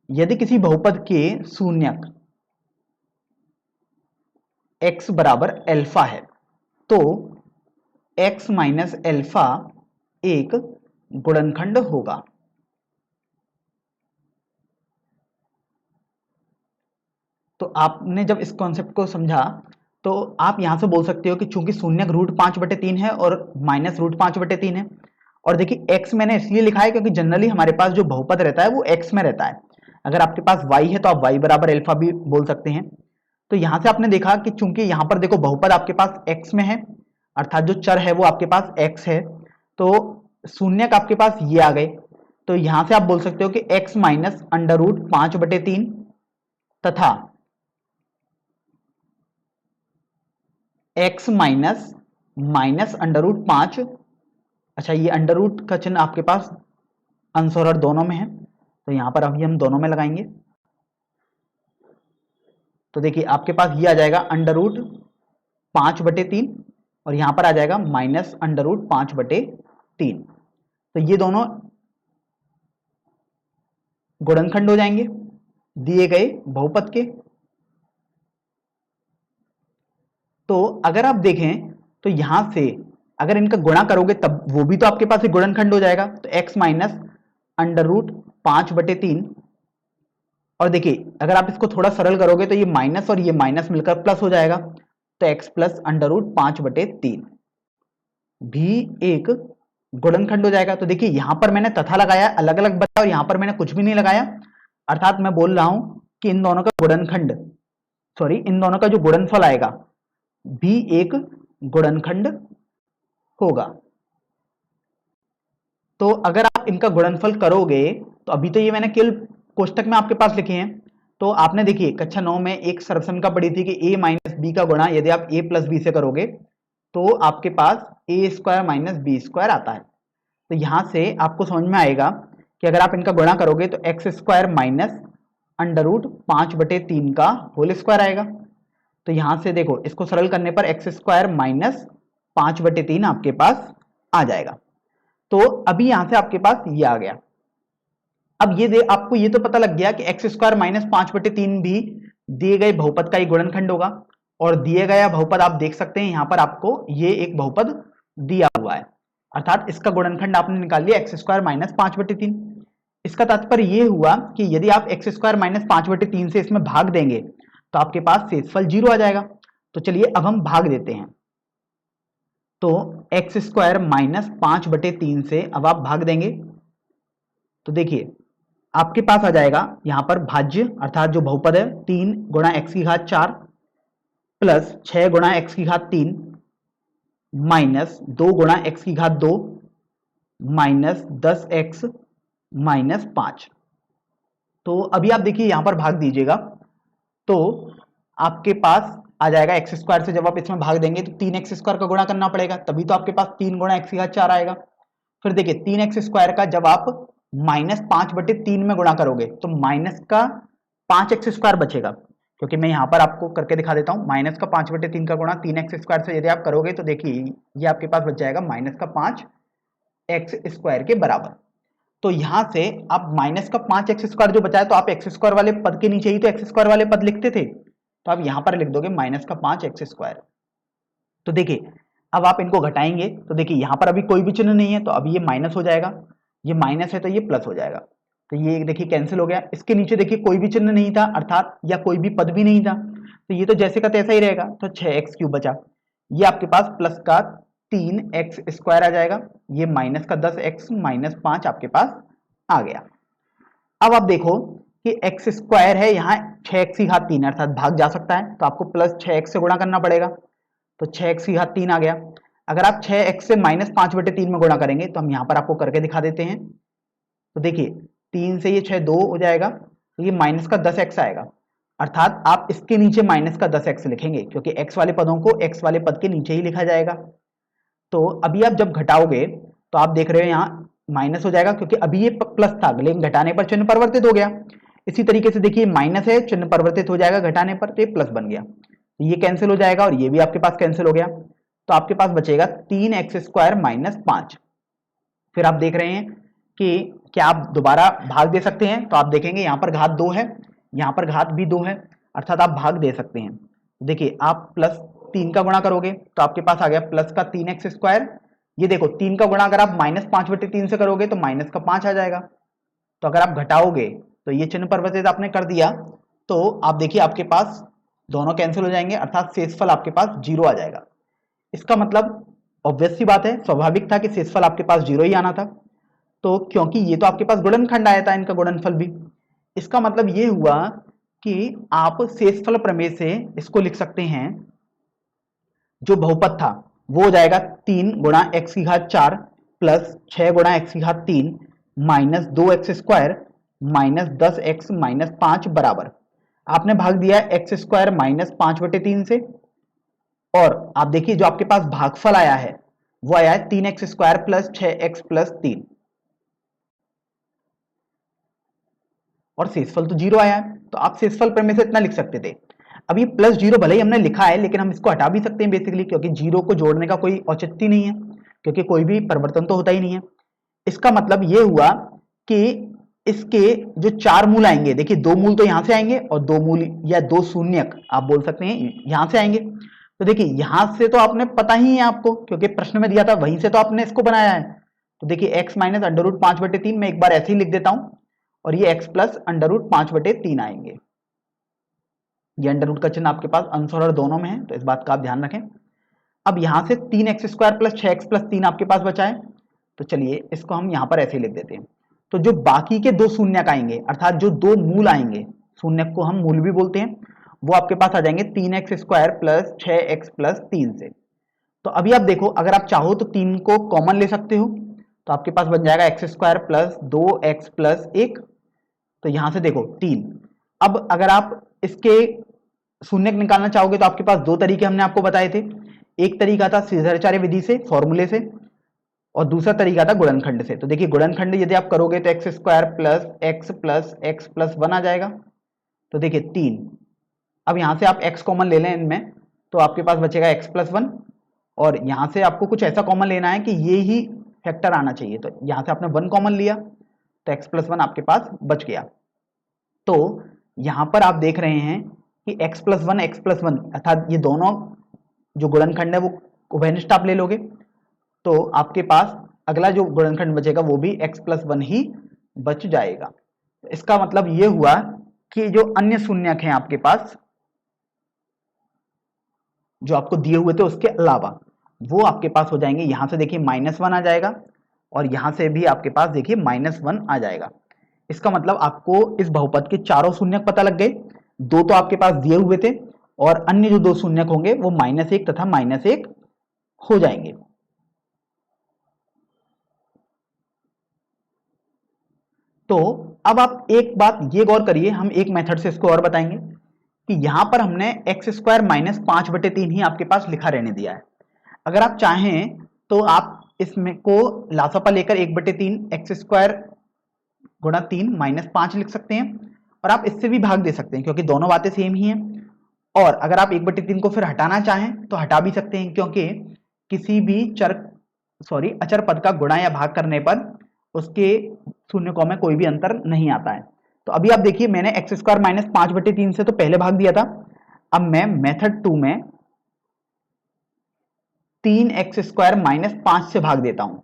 यदि किसी बहुपद के शून्यक x बराबर अल्फा है तो x माइनस अल्फा एक गुणनखंड होगा। तो आपने जब इस कॉन्सेप्ट को समझा तो आप यहां से बोल सकते हो कि चूंकि शून्यक √5/3 है और माइनस √5/3 है, और देखिए x मैंने इसलिए लिखा है क्योंकि जनरली हमारे पास जो बहुपद रहता है वो x में रहता है। अगर आपके पास y है तो आप y बराबर अल्फा भी बोल सकते हैं। तो यहां से आपने देखा कि चूंकि यहां पर देखो बहुपद आपके पास x में है, अर्थात जो चर है वो आपके पास x है, तो शून्यक आपके पास ये आ गए। तो यहां से आप बोल सकते हो कि x माइनस √5/3 तथा x माइनस √5, अच्छा ये अंडर रूट का चिन्ह आपके पास अंश और हर दोनों में है, तो यहां पर अभी हम दोनों में लगाएंगे। तो देखिए आपके पास ये आ जाएगा √5/3 और यहां पर आ जाएगा माइनस √5/3। तो ये दोनों गुणनखंड हो जाएंगे दिए गए बहुपद के। तो अगर आप देखें तो यहां से अगर इनका गुणा करोगे तब वो भी तो आपके पास एक गुणनखंड हो जाएगा, तो x माइनस √5/3, और देखिए अगर आप इसको थोड़ा सरल करोगे तो ये माइनस और ये माइनस मिलकर प्लस हो जाएगा, तो x प्लस √5/3 भी एक गुणनखंड हो जाएगा। तो देखिए यहां पर मैंने तथा लगाया अलग अलग बताया और यहां पर मैंने कुछ भी नहीं लगाया, अर्थात मैं बोल रहा हूं कि इन दोनों का गुणनखंड, सॉरी इन दोनों का जो गुणनफल आएगा भी एक गुणनखंड होगा। तो अगर आप इनका गुणनफल करोगे तो अभी तो ये मैंने केवल कोष्टक में आपके पास लिखे हैं, तो आपने देखिए कक्षा 9 में एक सर्वसमीकरण पढ़ी थी कि a माइनस बी का गुणा यदि आप a प्लस बी से करोगे तो आपके पास a² माइनस b² आता है। तो यहां से आपको समझ में आएगा कि अगर आप इनका गुणा करोगे तो x² माइनस √5/3 का होल स्क्वायर आएगा। तो यहां से देखो इसको सरल करने पर x² माइनस 5/3 आपके पास आ जाएगा। तो अभी यहां से आपके पास ये आ गया। अब ये आपको ये तो पता लग गया कि x² माइनस 5/3 भी दिए गए बहुपद का एक गुणनखंड होगा, और दिए गया बहुपद आप देख सकते हैं यहां पर आपको ये एक बहुपद दिया हुआ है, अर्थात इसका गुणनखंड आपने निकाल लिया x² माइनस 5/3। इसका तात्पर्य ये हुआ कि यदि आप x² माइनस 5/3 से इसमें भाग देंगे तो आपके पास शेषफल 0 आ जाएगा। तो चलिए अब हम भाग देते हैं। तो एक्स स्क्वायर माइनस 5/3 से अब आप भाग देंगे तो देखिए आपके पास आ जाएगा यहां पर भाज्य अर्थात जो बहुपद है 3 गुणा एक्स की घात 4 प्लस 6 गुणा एक्स की घात 3 माइनस 2 गुणा एक्स की घात 2 माइनस 10x माइनस 5। तो अभी आप देखिए यहां पर भाग दीजिएगा तो आपके पास आ जाएगा एक्स स्क्वायर से जब आप इसमें भाग देंगे तो 3x स्क्वायर का गुणा करना पड़ेगा, तभी तो आपके पास 3 गुणा एक्स की घात 4 आएगा। फिर देखिए 3x स्क्वायर का जब आप माइनस 5/3 में गुणा करोगे तो माइनस का 5x स्क्वायर बचेगा, क्योंकि मैं यहां पर आपको करके दिखा देता हूं। माइनस का 5/3 का गुणा 3x स्क्वायर से यदि आप करोगे तो देखिए ये आपके पास बच जाएगा माइनस का 5x स्क्वायर के बराबर। तो यहां से आप माइनस का 5x स्क्वायर जो बचा है तो आप एक्स स्क्वायर वाले पद के नीचे ही तो एक्स स्क्वायर वाले पद लिखते थे, तो आप यहां पर लिख दोगे माइनस का 5x स्क्वायर। तो देखिए अब आप इनको घटाएंगे तो देखिए यहां पर अभी कोई भी चिन्ह नहीं है तो अभी ये माइनस हो जाएगा, ये माइनस है तो ये प्लस हो जाएगा, तो ये देखिए कैंसिल हो गया। इसके नीचे देखिए कोई भी चिन्ह नहीं था अर्थात या कोई भी पद भी नहीं था, तो ये तो जैसे का तैसा ही रहेगा, तो 6x³ बचा। ये आपके पास प्लस का 3x स्क्वायर आ जाएगा, ये माइनस का 10x माइनस 5 आपके पास आ गया। अब आप देखो कि एक्स स्क्वायर है यहाँ 6x की घात 3 अर्थात भाग जा सकता है, तो आपको प्लस 6x से गुणा करना पड़ेगा, तो 6x की घात 3 आ गया। अगर आप 6x से माइनस 5/3 में गुणा करेंगे तो हम यहाँ पर आपको करके दिखा देते हैं। तो देखिए 3 से ये 6 2 हो जाएगा, तो ये माइनस का 10x आएगा, अर्थात आप इसके नीचे माइनस का 10x लिखेंगे क्योंकि x वाले पदों को x वाले पद के नीचे ही लिखा जाएगा। तो अभी आप जब घटाओगे तो आप देख रहे हो यहाँ माइनस हो जाएगा क्योंकि अभी ये प्लस था लेकिन घटाने पर चिन्ह परिवर्तित हो गया। इसी तरीके से देखिए माइनस है, चिन्ह परिवर्तित हो जाएगा घटाने पर, तो ये प्लस बन गया, तो ये कैंसिल हो जाएगा और ये भी आपके पास कैंसिल हो गया। तो आपके पास बचेगा 3x स्क्वायर माइनस 5। फिर आप देख रहे हैं कि क्या आप दोबारा भाग दे सकते हैं, तो आप देखेंगे यहाँ पर घात 2 है, यहाँ पर घात भी 2 है, अर्थात आप भाग दे सकते हैं। देखिए आप प्लस 3 का गुणा करोगे तो आपके पास आ गया प्लस का 3x स्क्वायर। ये देखो 3 का गुणा अगर आप माइनस 5/3 से करोगे तो माइनस का 5 आ जाएगा। तो अगर आप घटाओगे तो ये चिन्ह परिवर्तित आपने कर दिया, तो आप देखिए आपके पास दोनों कैंसिल हो जाएंगे अर्थात शेषफल आपके पास 0 आ जाएगा। इसका मतलब ऑब्वियस सी बात है, स्वाभाविक था कि शेषफल आपके पास 0 ही आना था, तो क्योंकि ये तो आपके पास गुणनखंड आया था, इनका गुणनफल भी, इसका मतलब ये हुआ कि आप शेषफल प्रमेय से इसको लिख सकते हैं, जो बहुपद था वो हो जाएगा 3 गुणा एक्स की घात 4 प्लस 6 गुणा एक्स की घात 3 minus 2x square minus 10x minus 5 बराबर, आपने भाग दिया एक्स स्क्वायर माइनस 5/3 से, और आप देखिए जो आपके पास भागफल आया है वो आया है 3x square plus 6x plus 3, और शेषफल तो 0 आया है, तो आप शेषफल प्रमेय से इतना लिख सकते थे। अब ये प्लस 0 भले ही हमने लिखा है लेकिन हम इसको हटा भी सकते हैं बेसिकली, क्योंकि 0 को जोड़ने का कोई औचित्य नहीं है, क्योंकि कोई भी परिवर्तन तो होता ही नहीं है। इसका मतलब ये हुआ कि इसके जो 4 मूल आएंगे, देखिए 2 मूल तो यहां से आएंगे और 2 मूल या 2 शून्यक आप बोल सकते हैं यहां से आएंगे। तो देखिए यहां से तो आपने पता ही है आपको, क्योंकि प्रश्न में दिया था वहीं से तो आपने इसको बनाया है। तो देखिए x माइनस अंडर रूट 5/3 मैं एक बार ऐसे ही लिख देता हूं, और ये x प्लस अंडर रूट 5/3 आएंगे। ये अंडर रूट का चिन्ह आपके पास अंश और हर दोनों में है, तो इस बात का आप ध्यान रखें। अब यहां से 3x square plus 6x plus 3 आपके पास बचा है, तो चलिए इसको हम यहां पर ऐसे ही लिख देते हैं। तो जो बाकी के 2 शून्यक आएंगे अर्थात जो 2 मूल आएंगे, शून्यक को हम मूल भी बोलते हैं, वो आपके पास आ जाएंगे 3x square plus 6x plus 3 से। तो अभी आप देखो अगर आप चाहो तो 3 को कॉमन ले सकते हो, तो आपके पास बन जाएगा x square plus 2x plus 1, तो यहां से देखो 3। अब अगर आप इसके शून्यक निकालना चाहोगे तो आपके पास 2 तरीके हमने आपको बताए थे, एक तरीका था सीधराचार्य विधि से फॉर्मूले से, और दूसरा तरीका था गुणनखंड से। तो देखिए गुणनखंड यदि आप करोगे तो x square plus x plus 1 आ जाएगा, तो देखिए 3। अब यहां से आप x कॉमन ले लें इनमें, तो आपके पास बचेगा x प्लस 1, और यहां से आपको कुछ ऐसा कॉमन लेना है कि ये ही फैक्टर आना चाहिए, तो यहां से आपने 1 कॉमन लिया तो x प्लस 1 आपके पास बच गया। तो यहां पर आप देख रहे हैं कि x प्लस 1 अर्थात ये दोनों जो गुणनखंड है वो उभयनिष्ठ आप ले लोगे, तो आपके पास अगला जो गुणनखंड बचेगा वो भी x प्लस 1 ही बच जाएगा। इसका मतलब ये हुआ कि जो अन्य शून्यक हैं आपके पास जो आपको दिए हुए थे उसके अलावा, वो आपके पास हो जाएंगे, यहां से देखिए -1 आ जाएगा और यहां से भी आपके पास देखिए -1 आ जाएगा। इसका मतलब आपको इस बहुपद के चारों शून्यक पता लग गए, दो तो आपके पास दिए हुए थे और अन्य जो दो शून्यक होंगे वो -1 तथा -1 हो जाएंगे। तो अब आप एक बात ये गौर करिए, हम एक मेथड से इसको और बताएंगे कि यहां पर हमने x² -5/3 ही आपके पास लिखा रहने दिया है। अगर आप चाहें तो आप इसमें को लासापा लेकर 1/3 x² गुणा 3 -5 लिख सकते हैं और आप इससे भी भाग दे सकते हैं क्योंकि दोनों बातें सेम ही हैं। और अगर आप 1/3 को फिर हटाना चाहें तो हटा भी सकते हैं क्योंकि किसी भी अचर पद का गुणा या भाग करने पर उसके शून्यकों में कोई भी अंतर नहीं आता है। तो अभी आप देखिए मैंने x² -5/3 से तो पहले भाग दिया था, अब मैं मेथड 2 में 3x² -5 से भाग देता हूं।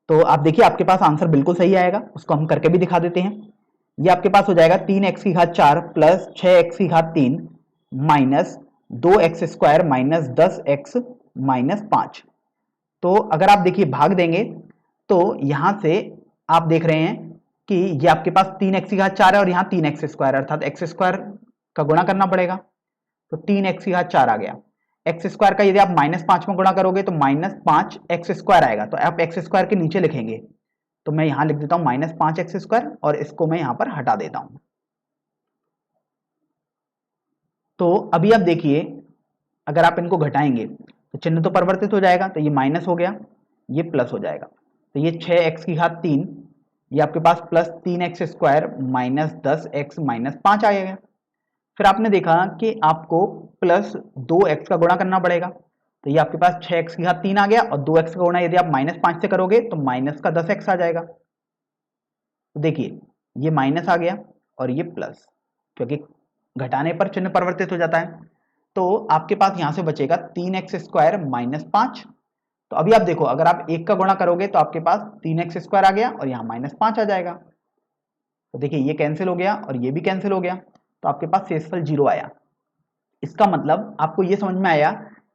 तो आप देखिए आपके पास आंसर बिल्कुल सही आएगा, उसको हम करके भी दिखा देते हैं। ये आपके पास हो जाएगा 3x⁴ plus 6x⁴ minus 2x² -10x -5। तो अगर आप देखिए भाग देंगे तो यहां से आप देख रहे हैं कि ये आपके पास 3x⁴ है और यहाँ 3x² अर्थात x² का गुणा करना पड़ेगा, तो 3x⁴ आ गया। x² का यदि आप -5 में गुणा करोगे तो -5x² आएगा, तो आप x² के नीचे लिखेंगे, तो मैं यहां लिख देता हूं -5x² और इसको मैं यहां पर हटा देता हूं। तो अभी आप देखिए अगर आप इनको घटाएंगे तो चिन्ह तो परिवर्तित हो जाएगा, तो ये माइनस हो गया, ये प्लस हो जाएगा, तो ये 6x⁴ ये आपके पास प्लस 3x² -10x -5 आ गया। फिर आपने देखा कि आपको प्लस 2x का गुणा करना पड़ेगा, तो ये आपके पास 6x⁴ आ गया और 2x का गुणा यदि आप -5 से करोगे तो माइनस का 10x आ जाएगा। तो देखिए ये माइनस आ गया और ये प्लस, क्योंकि घटाने पर चिन्ह परिवर्तित हो जाता है। तो आपके पास यहां से बचेगा 3x² -5। तो अभी आप देखो अगर आप 1 का गुणा करोगे तो आपके पास 3x² आ गया और यहाँ -5 आ जाएगा। तो देखिए ये कैंसिल हो गया और ये भी कैंसिल हो गया, तो आपके पास शेषफल 0 आया। इसका मतलब आपको ये समझ में आया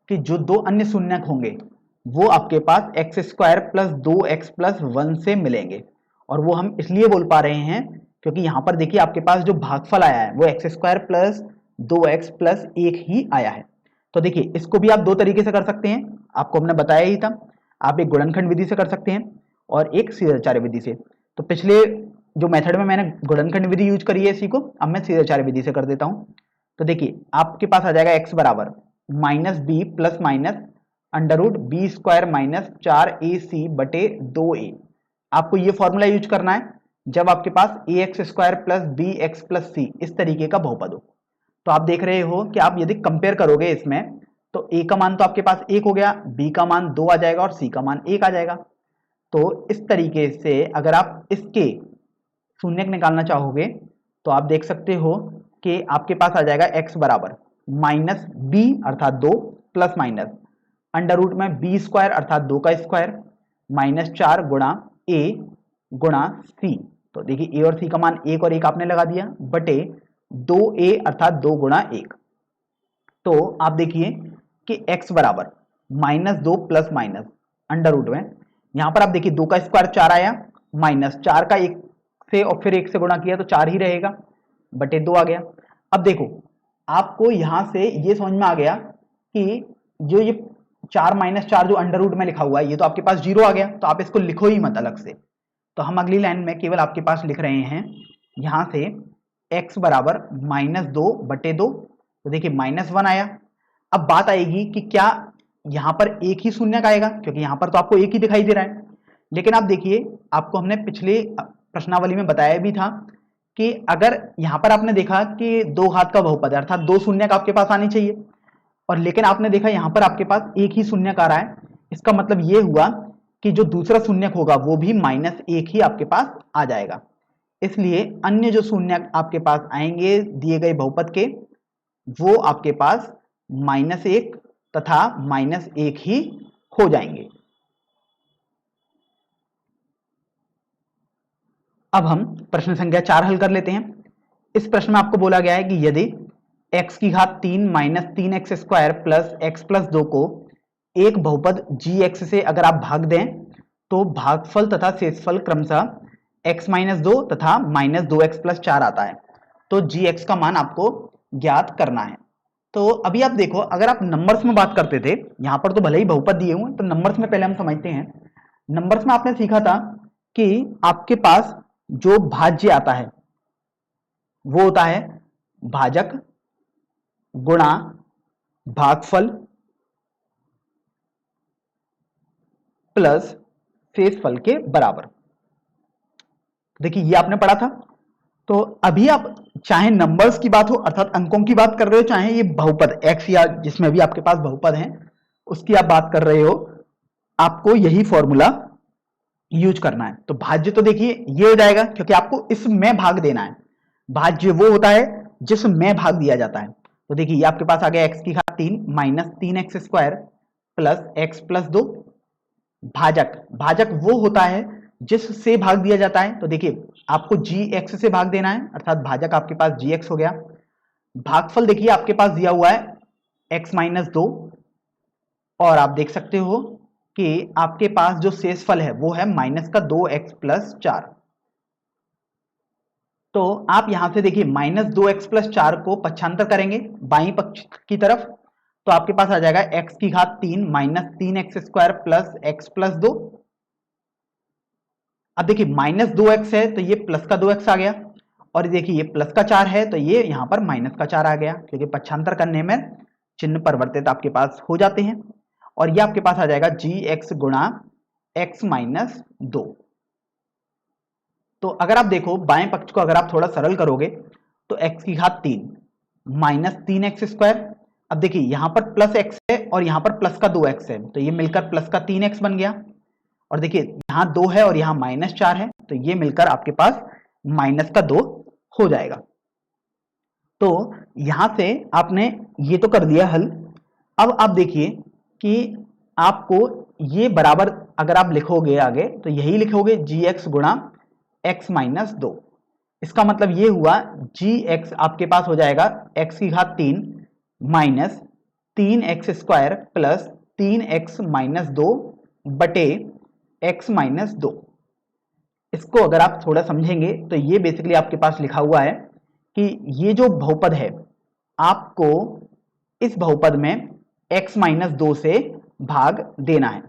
कि जो दो अन्य शून्यक होंगे वो आपके पास x² प्लस 2x प्लस 1 से मिलेंगे, और वो हम इसलिए बोल पा रहे हैं क्योंकि यहाँ पर देखिए आपके पास जो भागफल आया है वो x² प्लस 2x प्लस 1 ही आया है। तो देखिए इसको भी आप दो तरीके से कर सकते हैं, आपको हमने बताया ही था, आप एक गुणनखंड विधि से कर सकते हैं और एक सीधाचार्य विधि से। तो पिछले जो मेथड में मैंने गुणनखंड विधि यूज करी है इसी को अब मैं सीधाचार्य विधि से कर देता हूं। तो देखिए आपके पास आ जाएगा x बराबर -b plus minus √b² -4ac/2a। आपको ये फॉर्मूला यूज करना है जब आपके पास ax² plus bx plus c इस तरीके का बहुपद हो। तो आप देख रहे हो कि आप यदि कंपेयर करोगे इसमें तो a का मान तो आपके पास 1 हो गया, b का मान 2 आ जाएगा और c का मान 1 आ जाएगा। तो इस तरीके से अगर आप इसके शून्यक निकालना चाहोगे तो आप देख सकते हो कि आपके पास आ जाएगा x बराबर -b अर्थात 2 प्लस माइनस √b² अर्थात 2 का स्क्वायर -4 गुणा a गुणा c। तो देखिए a और c का मान 1 और 1 आपने लगा दिया बटे 2a अर्थात 2 गुणा 1। तो आप देखिए कि x बराबर -2 प्लस माइनस √ में, यहां पर आप देखिए 2 का स्क्वायर 4 आया, -4 का 1 से और फिर 1 से गुणा किया तो 4 ही रहेगा बटे 2 आ गया। अब देखो आपको यहां से ये समझ में आ गया कि जो ये 4 -4 जो √ में लिखा हुआ है ये तो आपके पास 0 आ गया, तो आप इसको लिखो ही मत अलग से। तो हम अगली लाइन में केवल आपके पास लिख रहे हैं यहां से x बराबर -2 बटे 2, तो देखिए -1 आया। अब बात आएगी कि क्या यहां पर एक ही शून्यक आएगा, क्योंकि यहां पर तो आपको एक ही दिखाई दे रहा है, लेकिन आप देखिए आपको हमने पिछले प्रश्नावली में बताया भी था कि अगर यहां पर आपने देखा कि 2 घात का बहुपद है अर्थात 2 शून्यक आपके पास आनी चाहिए, और लेकिन आपने देखा यहां पर आपके पास एक ही शून्यक आ रहा है। इसका मतलब ये हुआ कि जो दूसरा शून्यक होगा वो भी -1 ही आपके पास आ जाएगा। इसलिए अन्य जो शून्यक आपके पास आएंगे दिए गए बहुपद के वो आपके पास -1 तथा -1 ही हो जाएंगे। अब हम प्रश्न संख्या 4 हल कर लेते हैं। इस प्रश्न में आपको बोला गया है कि यदि x⁵ 3 -3x² plus x plus 2 को एक बहुपद gx से अगर आप भाग दें तो भागफल तथा शेषफल क्रमशः x-2 तथा -2x+4 आता है। तो gx का मान आपको ज्ञात करना है। तो अभी आप देखो, अगर आप नंबर्स में बात करते थे, यहां पर तो भले ही बहुपद दिए हुए, तो नंबर्स में पहले हम समझते हैं। नंबर्स में आपने सीखा था कि आपके पास जो भाज्य आता है वो होता है भाजक गुणा भागफल प्लस शेषफल के बराबर। देखिए ये आपने पढ़ा था। तो अभी आप चाहे नंबर्स की बात हो अर्थात अंकों की बात कर रहे हो, चाहे ये बहुपद x या जिसमें भी आपके पास बहुपद हैं उसकी आप बात कर रहे हो, आपको यही फॉर्मूला यूज करना है। तो भाज्य तो देखिए ये हो जाएगा क्योंकि आपको इसमें भाग देना है। भाज्य वो होता है जिसमें भाग दिया जाता है। तो देखिए ये आपके पास आ गया x की घात 3 माइनस 3x² प्लस x+2। भाजक वो होता है जिससे भाग दिया जाता है। तो देखिए आपको gx से भाग देना है अर्थात भाजक आपके पास gx हो गया। भागफल देखिए आपके पास दिया हुआ है x-2 और आप देख सकते हो कि आपके पास जो शेषफल है वो है -2x+4। तो आप यहां से देखिए -2x+4 को पक्षांतर करेंगे बाईं पक्ष की तरफ, तो आपके पास आ जाएगा x की घात 3 माइनस 3x² प्लस x+2। अब देखिए -2x है तो ये प्लस का 2x आ गया, और देखिए ये प्लस का 4 है तो ये यहां पर माइनस का 4 आ गया, क्योंकि पक्षांतर करने में चिन्ह परिवर्तित आपके पास हो जाते हैं। और ये आपके पास आ जाएगा gx गुणा x-2। तो अगर आप देखो बाएं पक्ष को अगर आप थोड़ा सरल करोगे तो x की घात 3 माइनस 3x²। अब देखिए यहां पर प्लस x है और यहां पर प्लस का 2x है, तो ये मिलकर प्लस का 3x बन गया। और देखिए यहां 2 है और यहां -4 है, तो ये मिलकर आपके पास माइनस का 2 हो जाएगा। तो यहां से आपने ये तो कर दिया हल। अब आप देखिए कि आपको ये बराबर अगर आप लिखोगे आगे तो यही लिखोगे gx गुणा x-2। इसका मतलब ये हुआ gx आपके पास हो जाएगा x की घात 3 माइनस 3x² प्लस 3x-2 बटे x-2। इसको अगर आप थोड़ा समझेंगे तो ये बेसिकली आपके पास लिखा हुआ है कि ये जो बहुपद है आपको इस बहुपद में x-2 से भाग देना है,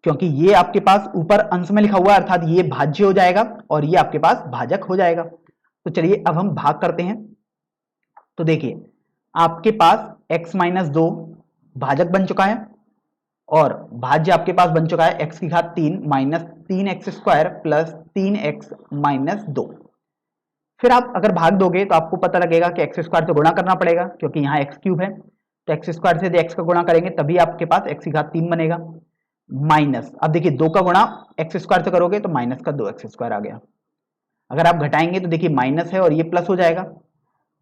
क्योंकि ये आपके पास ऊपर अंश में लिखा हुआ है अर्थात ये भाज्य हो जाएगा और ये आपके पास भाजक हो जाएगा। तो चलिए अब हम भाग करते हैं। तो देखिए आपके पास x-2 भाजक बन चुका है और भाज्य आपके पास बन चुका है x की घात 3 माइनस 3x² प्लस 3x-2। फिर आप अगर भाग दोगे तो आपको पता लगेगा कि x² से गुणा करना पड़ेगा, क्योंकि यहाँ x³ है, तो x² से यदि x का गुणा करेंगे तभी आपके पास x की घात 3 बनेगा। माइनस अब देखिए 2 का गुणा x² से करोगे तो माइनस का 2x² आ गया। अगर आप घटाएंगे तो देखिए माइनस है और ये प्लस हो जाएगा।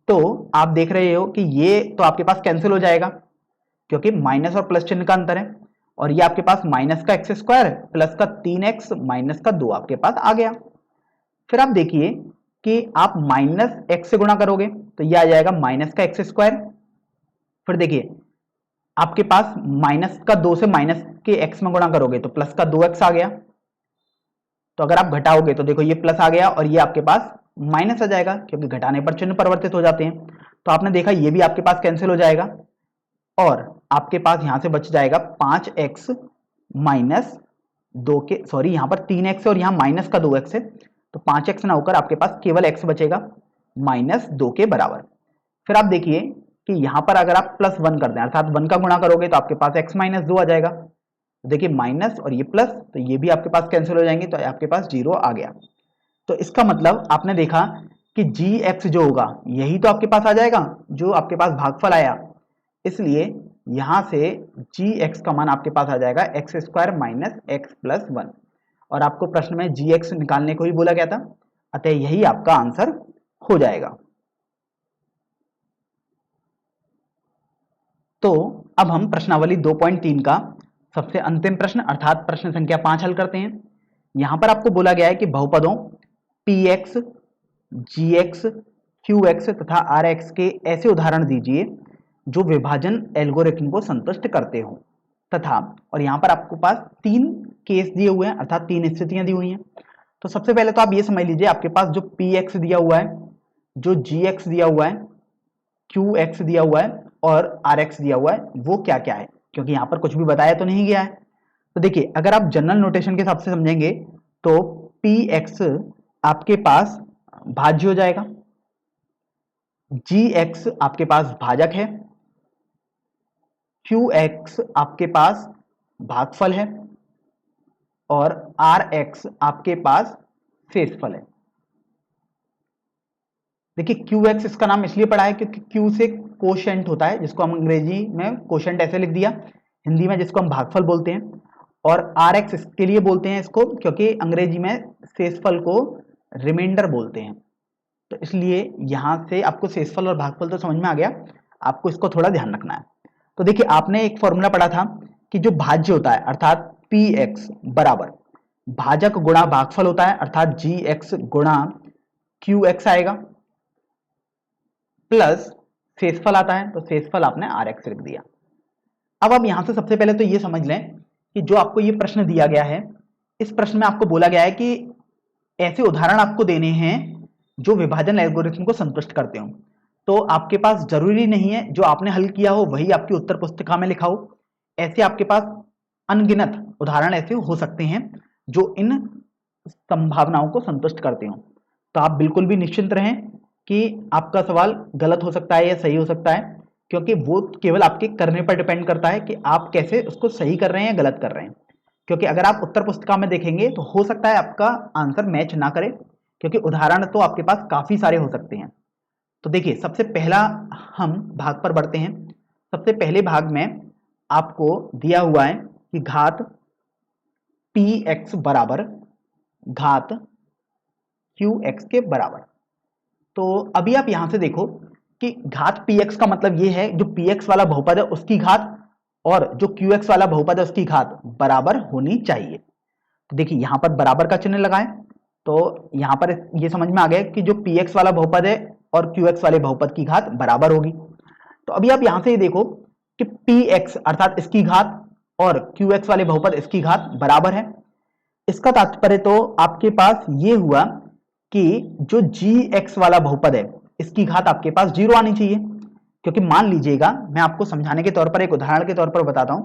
तो आप देख रहे हो कि ये तो आपके पास कैंसिल हो जाएगा क्योंकि माइनस और प्लस चिन्ह का अंतर है, और ये आपके पास माइनस का x² प्लस का 3x माइनस का 2 आपके पास आ गया। फिर आप देखिए कि आप माइनस x से गुणा करोगे तो ये आ जाएगा माइनस का x²। फिर देखिए आपके पास माइनस का 2 से माइनस के x में गुणा करोगे तो प्लस का 2x आ गया। तो अगर आप घटाओगे तो देखो ये प्लस आ गया और ये आपके पास माइनस आ जाएगा, क्योंकि घटाने पर चिन्ह परिवर्तित हो जाते हैं। तो आपने देखा ये भी आपके पास कैंसिल हो जाएगा और आपके पास यहां से बच जाएगा 5x माइनस 2 के सॉरी यहाँ पर 3x और यहाँ माइनस का 2x है, तो 5x ना होकर आपके पास केवल x बचेगा -2 के बराबर। फिर आप देखिए कि यहाँ पर अगर आप +1 कर दें अर्थात 1 का गुणा करोगे तो आपके पास x-2 आ जाएगा। देखिए माइनस और ये प्लस, तो ये भी आपके पास कैंसिल हो जाएंगे, तो आपके पास 0 आ गया। तो इसका मतलब आपने देखा कि gx जो होगा यही तो आपके पास आ जाएगा जो आपके पास भागफल आया, इसलिए यहां से gx का मान आपके पास आ जाएगा x² माइनस x+1। और आपको प्रश्न में gx निकालने को ही बोला गया था, अतः यही आपका आंसर हो जाएगा। तो अब हम प्रश्नावली 2.3 का सबसे अंतिम प्रश्न अर्थात प्रश्न संख्या 5 हल करते हैं। यहां पर आपको बोला गया है कि बहुपदों px, gx, qx तथा rx के ऐसे उदाहरण दीजिए जो विभाजन एल्गोरिथम को संतुष्ट करते हो। तथा, और यहाँ पर आपको पास 3 केस दिए हुए हैं, अर्थात 3 स्थितियां दी हुई हैं। तो सबसे पहले तो आप ये समझ लीजिए, आपके पास जो px दिया हुआ है, जो gx दिया हुआ है, qx दिया हुआ है और rx दिया हुआ है, वो क्या क्या है, क्योंकि यहाँ पर कुछ भी बताया तो नहीं गया है। तो देखिए, अगर आप जनरल नोटेशन के हिसाब से समझेंगे तो px आपके पास भाज्य हो जाएगा, gx आपके पास भाजक है, qx आपके पास भागफल है और rx आपके पास शेषफल है। देखिए, qx इसका नाम इसलिए पड़ा है क्योंकि q से कोशेंट होता है, जिसको हम अंग्रेजी में कोशेंट ऐसे लिख दिया, हिंदी में जिसको हम भागफल बोलते हैं, और rx इसके लिए बोलते हैं इसको क्योंकि अंग्रेजी में शेषफल को रिमाइंडर बोलते हैं। तो इसलिए यहां से आपको शेषफल और भागफल तो समझ में आ गया, आपको इसको थोड़ा ध्यान रखना है। तो देखिए, आपने एक फॉर्मूला पढ़ा था कि जो भाज्य होता है अर्थात px बराबर भाजक गुणा भागफल होता है, अर्थात gx गुणा qx आएगा, प्लस शेषफल आता है, तो शेषफल आपने rx लिख दिया। अब आप यहां से सबसे पहले तो ये समझ लें कि जो आपको ये प्रश्न दिया गया है, इस प्रश्न में आपको बोला गया है कि ऐसे उदाहरण आपको देने हैं जो विभाजन एल्गोरिथम को संतुष्ट करते हो। तो आपके पास जरूरी नहीं है जो आपने हल किया हो वही आपकी उत्तर पुस्तिका में लिखा हो, ऐसे आपके पास अनगिनत उदाहरण ऐसे हो सकते हैं जो इन संभावनाओं को संतुष्ट करते हो। तो आप बिल्कुल भी निश्चिंत रहें कि आपका सवाल गलत हो सकता है या सही हो सकता है, क्योंकि वो केवल आपके करने पर डिपेंड करता है कि आप कैसे उसको सही कर रहे हैं या गलत कर रहे हैं। क्योंकि अगर आप उत्तर पुस्तिका में देखेंगे तो हो सकता है आपका आंसर मैच ना करे, क्योंकि उदाहरण तो आपके पास काफी सारे हो सकते हैं। तो देखिए, सबसे पहला हम भाग पर बढ़ते हैं। सबसे पहले भाग में आपको दिया हुआ है कि घात px बराबर घात qx के बराबर। तो अभी आप यहां से देखो कि घात px का मतलब ये है जो px वाला बहुपद है उसकी घात और जो qx वाला बहुपद है उसकी घात बराबर होनी चाहिए। तो देखिए, यहां पर बराबर का चिन्ह लगाएं, तो यहां पर ये समझ में आ गया कि जो px वाला बहुपद है और qx वाले बहुपद की घात बराबर होगी। तो अभी आप यहां से ये देखो कि px अर्थात इसकी घात और qx वाले बहुपद इसकी घात बराबर है। इसका तात्पर्य तो आपके पास ये हुआ कि जो gx वाला बहुपद है इसकी घात आपके पास 0 आनी चाहिए, क्योंकि मान लीजिएगा, मैं आपको समझाने के तौर पर एक उदाहरण के तौर पर बताता हूं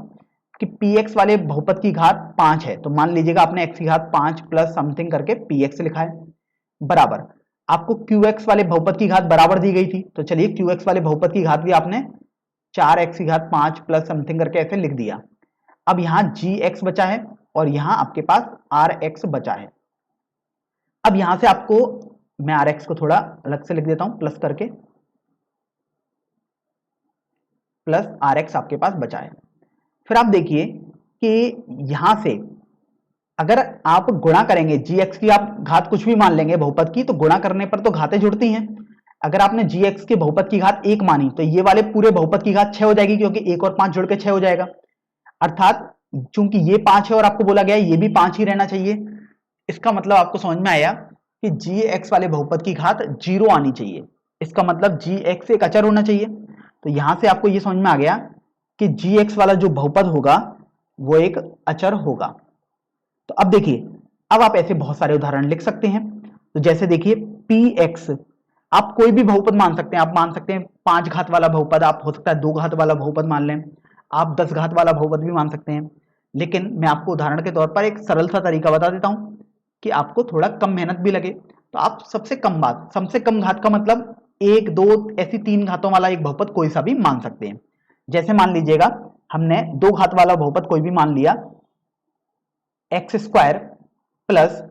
कि px वाले बहुपद की घात 5 है, तो मान लीजिएगा आपने x की घात 5 प्लस समथिंग करके px लिखा है, बराबर आपको qx वाले बहुपद की घात बराबर दी गई थी, तो चलिए qx वाले बहुपद की घात भी आपने 4x की घात 5 प्लस समथिंग करके ऐसे लिख दिया। अब यहां gx बचा है और यहां आपके पास rx बचा है। अब यहां से आपको मैं rx को थोड़ा अलग से लिख देता हूं प्लस करके, प्लस rx आपके पास बचा है। फिर आप देखिए कि यहां से अगर आप गुणा करेंगे, gx की आप घात कुछ भी मान लेंगे बहुपद की, तो गुणा करने पर तो घातें जुड़ती हैं। अगर आपने gx के बहुपद की घात 1 मानी तो ये वाले पूरे बहुपद की घात 6 हो जाएगी, क्योंकि 1 और 5 जुड़ के 6 हो जाएगा। अर्थात चूंकि ये 5 है और आपको बोला गया है ये भी 5 ही रहना चाहिए, इसका मतलब आपको समझ में आया कि gx वाले बहुपद की घात 0 आनी चाहिए। इसका मतलब gx एक अचर होना चाहिए। तो यहां से आपको ये समझ में आ गया कि gx वाला जो बहुपद होगा वो एक अचर होगा। तो अब देखिए, अब आप ऐसे बहुत सारे उदाहरण लिख सकते हैं। तो जैसे देखिए, px आप कोई भी बहुपद मान सकते हैं, आप मान सकते हैं 5 घात वाला बहुपद, आप हो सकता है 2 घात वाला बहुपद मान लें, आप 10 घात वाला बहुपद भी मान सकते हैं। लेकिन मैं आपको उदाहरण के तौर पर एक सरल सा तरीका बता देता हूं कि आपको थोड़ा कम मेहनत भी लगे। तो आप सबसे कम घात का मतलब 1, 2 ऐसी 3 घातों वाला एक बहुपद कोई सा भी मान सकते हैं। जैसे मान लीजिएगा हमने 2 घात वाला बहुपद कोई भी मान लिया, x square plus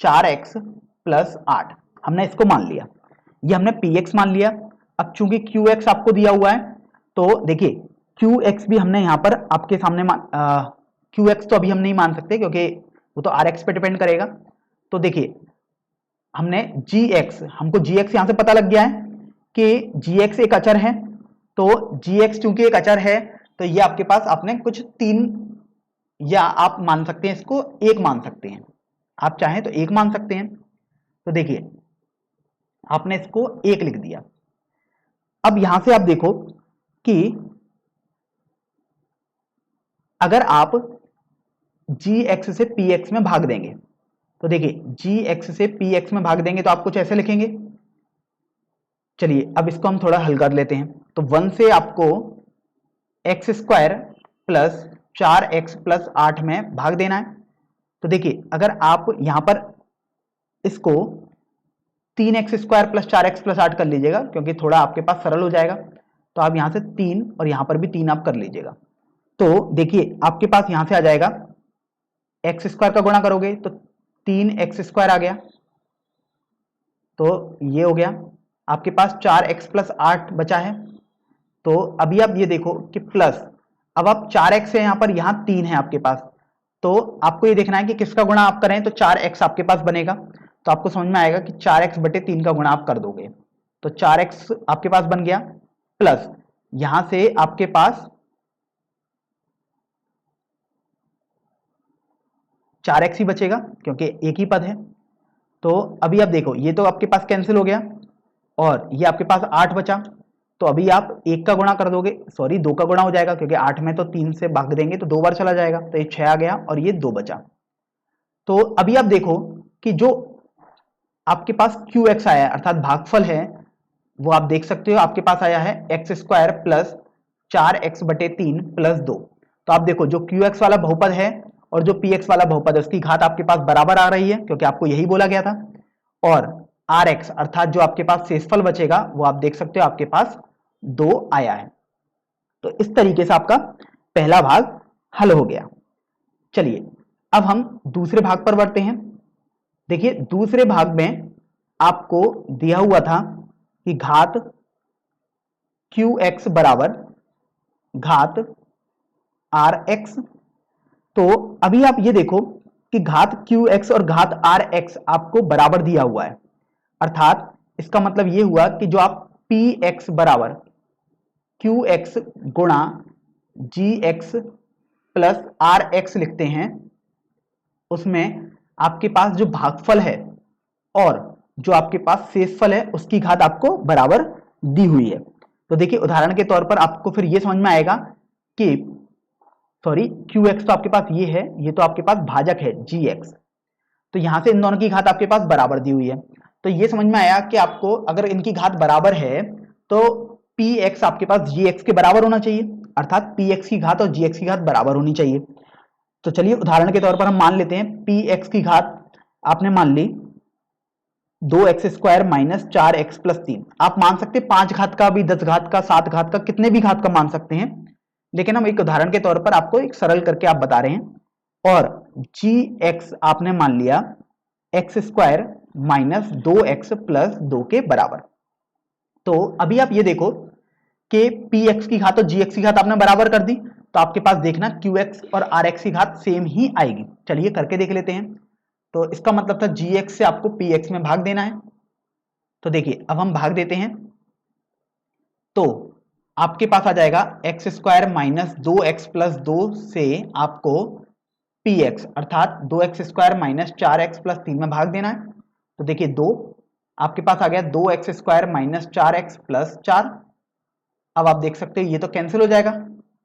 4x plus 8, हमने इसको मान लिया, ये हमने px मान लिया। अब चूंकि qx आपको दिया हुआ है, तो देखिए qx भी हमने यहां पर आपके सामने qx तो अभी हम नहीं मान सकते क्योंकि वो तो rx पे डिपेंड करेगा। तो देखिए, हमने हमको gx यहां से पता लग गया है कि gx एक अचर है, तो gx चूंकि एक अचर है तो ये आपके पास आपने कुछ 3, या आप मान सकते हैं इसको 1 मान सकते हैं, आप चाहें तो 1 मान सकते हैं। तो देखिए, आपने इसको 1 लिख दिया। अब यहां से आप देखो कि अगर आप जी एक्स से पी एक्स में भाग देंगे, तो देखिए जी एक्स से पी एक्स में भाग देंगे तो आप कुछ ऐसे लिखेंगे। चलिए अब इसको हम थोड़ा हल कर लेते हैं। तो 1 से आपको x square plus 4x plus 8 में भाग देना है। तो देखिए अगर आप यहां पर इसको 3x square plus 4x plus 8 कर लीजिएगा, क्योंकि थोड़ा आपके पास सरल हो जाएगा, तो आप यहां से 3 और यहां पर भी 3 आप कर लीजिएगा। तो देखिए आपके पास यहां से आ जाएगा, एक्स स्क्वायर का गुणा करोगे तो 3x स्क्वायर आ गया, तो ये हो गया। आपके पास 4x प्लस 8 बचा है। तो अभी आप ये देखो कि प्लस, अब आप 4x है यहां पर, यहां 3 है आपके पास, तो आपको ये देखना है कि किसका गुणा आप करें, तो 4x आपके पास बनेगा। तो आपको समझ में आएगा कि 4x बटे 3 का गुणा आप कर दोगे, तो 4x आपके पास बन गया, प्लस यहां से आपके पास 4x ही बचेगा क्योंकि एक ही पद है। तो अभी आप देखो ये तो आपके पास कैंसिल हो गया और ये आपके पास 8 बचा। तो अभी आप 1 का गुणा कर दोगे, सॉरी 2 का गुणा हो जाएगा, क्योंकि 8 में तो 3 से भाग देंगे तो 2 बार चला जाएगा, तो ये 6 आ गया और ये 2 बचा। तो अभी आप देखो कि जो आपके पास QX आया है अर्थात भागफल है, वो आप देख सकते हो आपके पास आया है एक्स स्क्वायर प्लस 4x बटे 3 प्लस 2। तो आप देखो जो QX वाला बहुपद है और जो PX वाला बहुपद है उसकी घात आपके पास बराबर आ रही है, क्योंकि आपको यही बोला गया था। और RX अर्थात जो आपके पास शेषफल बचेगा वो आप देख सकते हो आपके पास 2 आया है। तो इस तरीके से आपका पहला भाग हल हो गया। चलिए अब हम दूसरे भाग पर बढ़ते हैं। देखिए दूसरे भाग में आपको दिया हुआ था कि घात QX बराबर घात RX। तो अभी आप ये देखो कि घात QX और घात RX आपको बराबर दिया हुआ है, अर्थात इसका मतलब ये हुआ कि जो आप PX बराबर QX गुणा GX प्लस RX लिखते हैं, उसमें आपके पास जो भागफल है और जो आपके पास शेषफल है उसकी घात आपको बराबर दी हुई है। तो देखिए उदाहरण के तौर पर आपको फिर ये समझ में आएगा कि सॉरी QX तो आपके पास ये है, ये तो आपके पास भाजक है GX, तो यहां से इन दोनों की घात आपके पास बराबर दी हुई है। तो ये समझ में आया कि आपको अगर इनकी घात बराबर है तो PX आपके पास GX के बराबर होना चाहिए, अर्थात PX की घात और GX की घात बराबर होनी चाहिए। तो चलिए उदाहरण के तौर पर हम मान लेते हैं PX की घात आपने मान ली 2x square minus 4x plus 3। आप मान सकते हैं 5 घात का भी, 10 घात का, 7 घात का, कितने भी घात का मान सकते हैं, लेकिन हम एक उदाहरण के तौर पर आपको एक सरल करके आप बता रहे हैं। और GX आपने मान लिया x square minus 2x plus 2 के बराबर। तो अभी आप ये देखो कि PX की घात और GX की घात आपने बराबर कर दी, तो आपके पास देखना QX और RX की घात सेम ही आएगी। चलिए करके देख लेते हैं। तो इसका मतलब था GX से आपको PX में भाग देना है। तो देखिए अब हम भाग देते हैं, तो आपके पास आ जाएगा x square minus 2x plus 2 से आपको PX अर्थात 2x square minus 4x plus 3 में भाग देना है। तो देखिए 2 आपके पास आ गया 2x square minus 4x plus 4। अब आप देख सकते हो ये तो कैंसिल हो जाएगा,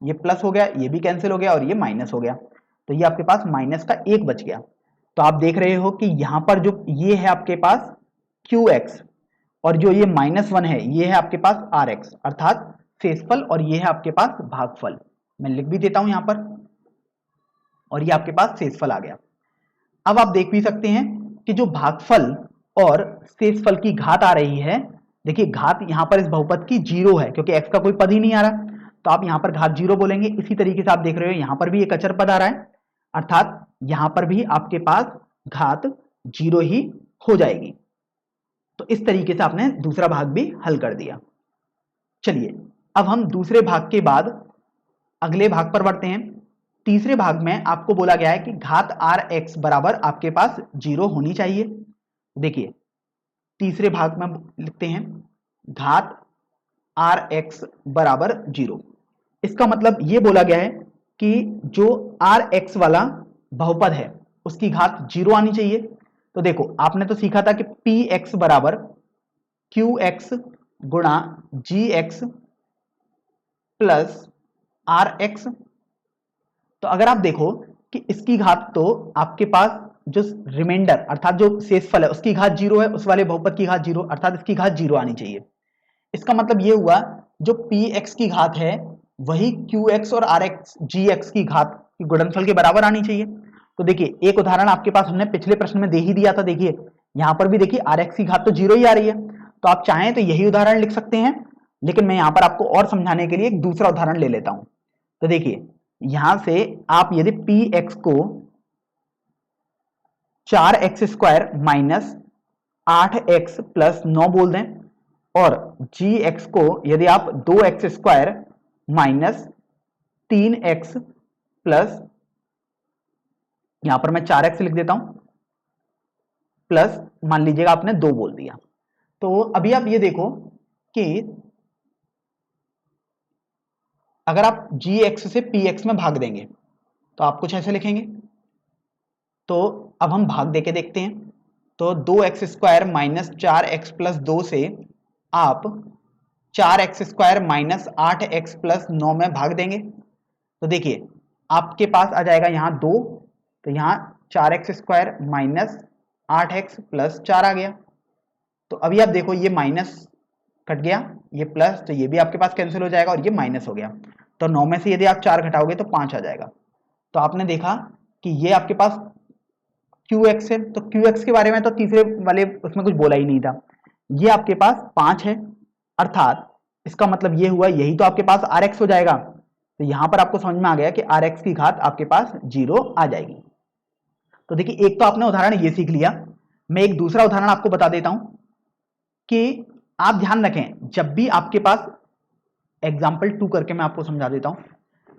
ये प्लस हो गया, ये भी कैंसिल हो गया और ये माइनस हो गया, तो ये आपके पास माइनस का 1 बच गया। तो आप देख रहे हो कि यहां पर जो ये है आपके पास QX और जो ये -1 है ये है आपके पास RX अर्थात शेषफल, और ये है आपके पास भागफल। मैं लिख भी देता हूं यहां पर, और ये आपके पास शेषफल आ गया। अब आप देख भी सकते हैं कि जो भागफल और शेषफल की घात आ रही है, देखिए घात यहां पर इस बहुपद की 0 है क्योंकि x का कोई पद ही नहीं आ रहा, तो आप यहां पर घात 0 बोलेंगे। इसी तरीके से आप देख रहे हो यहां पर भी एक अचर पद आ रहा है, अर्थात यहां पर भी आपके पास घात 0 ही हो जाएगी। तो इस तरीके से आपने दूसरा भाग भी हल कर दिया। चलिए अब हम दूसरे भाग के बाद अगले भाग पर बढ़ते हैं। तीसरे भाग में आपको बोला गया है कि घात RX बराबर आपके पास 0 होनी चाहिए। देखिए तीसरे भाग में लिखते हैं घात RX बराबर 0। इसका मतलब ये बोला गया है कि जो RX वाला बहुपद है उसकी घात 0 आनी चाहिए। तो देखो आपने तो सीखा था कि PX बराबर QX गुणा GX प्लस RX। तो अगर आप देखो कि इसकी घात तो आपके पास जो रिमाइंडर अर्थात जो शेषफल है उसकी घात 0 है, उस वाले बहुपद की घात 0 अर्थात इसकी घात 0 आनी चाहिए। इसका मतलब ये हुआ जो px की घात है वही qx और rx gx की घात की गुणनफल के बराबर आनी चाहिए। तो देखिए एक उदाहरण आपके पास हमने पिछले प्रश्न में दे ही दिया था। देखिए यहां पर भी देखिए rx की घात तो 0 ही आ रही है, तो आप चाहें तो यही उदाहरण लिख सकते हैं, लेकिन मैं यहां पर आपको और समझाने के लिए एक दूसरा उदाहरण ले लेता हूं। तो देखिए यहां से आप यदि px को 4x² माइनस 8x प्लस 9 बोल दें और gx को यदि आप 2x² माइनस 3x प्लस, यहां पर मैं 4x लिख देता हूं, प्लस मान लीजिएगा आपने 2 बोल दिया। तो अभी आप ये देखो कि अगर आप gx से px में भाग देंगे तो आप कुछ ऐसे लिखेंगे। तो अब हम भाग देके देखते हैं। तो 2x² माइनस 4x प्लस 2 से आप 4x² माइनस 8x प्लस 9 में भाग देंगे। तो देखिए आपके पास आ जाएगा यहाँ 2, तो यहाँ 4x² माइनस 8x प्लस 4 आ गया। तो अभी आप देखो ये माइनस कट गया, ये प्लस, तो ये भी आपके पास कैंसिल हो जाएगा और ये माइनस हो गया। तो 9 में से यदि आप 4 घटाओगे तो 5 आ जाएगा। तो आपने देखा कि ये आपके पास qx है, तो qx के बारे में तो तीसरे वाले उसमें कुछ बोला ही नहीं था। ये आपके पास 5 है, अर्थात इसका मतलब ये हुआ यही तो आपके पास rx हो जाएगा। तो यहां पर आपको समझ में आ गया कि rx की घात आपके पास 0 आ जाएगी। तो देखिए एक तो आपने उदाहरण ये सीख लिया, मैं एक दूसरा उदाहरण आपको बता देता हूं कि आप ध्यान रखें जब भी आपके पास एग्जाम्पल 2 करके मैं आपको समझा देता हूं।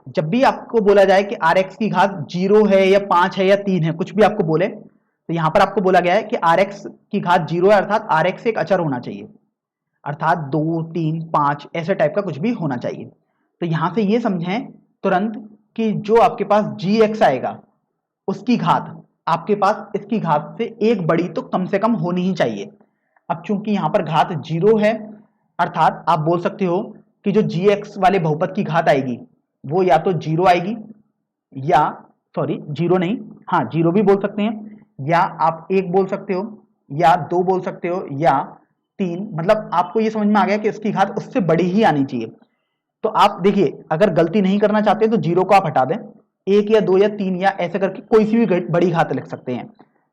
जब भी आपको बोला जाए कि rx की घात 0 है या 5 है या 3 है, कुछ भी आपको बोले, तो यहां पर आपको बोला गया है कि rx की घात 0 है अर्थात rx एक अचर होना चाहिए, अर्थात 2, 3, 5 ऐसे टाइप का कुछ भी होना चाहिए। तो यहां से ये समझें तुरंत कि जो आपके पास gx आएगा उसकी घात आपके पास इसकी घात से एक बड़ी तो कम से कम होनी ही चाहिए। अब चूंकि यहां पर घात 0 है अर्थात आप बोल सकते हो कि जो gx वाले बहुपद की घात आएगी वो या तो 0 आएगी या सॉरी 0 नहीं, हाँ 0 भी बोल सकते हैं, या आप 1 बोल सकते हो या 2 बोल सकते हो या 3, मतलब आपको ये समझ में आ गया कि इसकी घात उससे बड़ी ही आनी चाहिए। तो आप देखिए अगर गलती नहीं करना चाहते तो 0 को आप हटा दें, 1 या 2 या 3 या ऐसे करके कोई सी भी बड़ी घात लिख सकते हैं।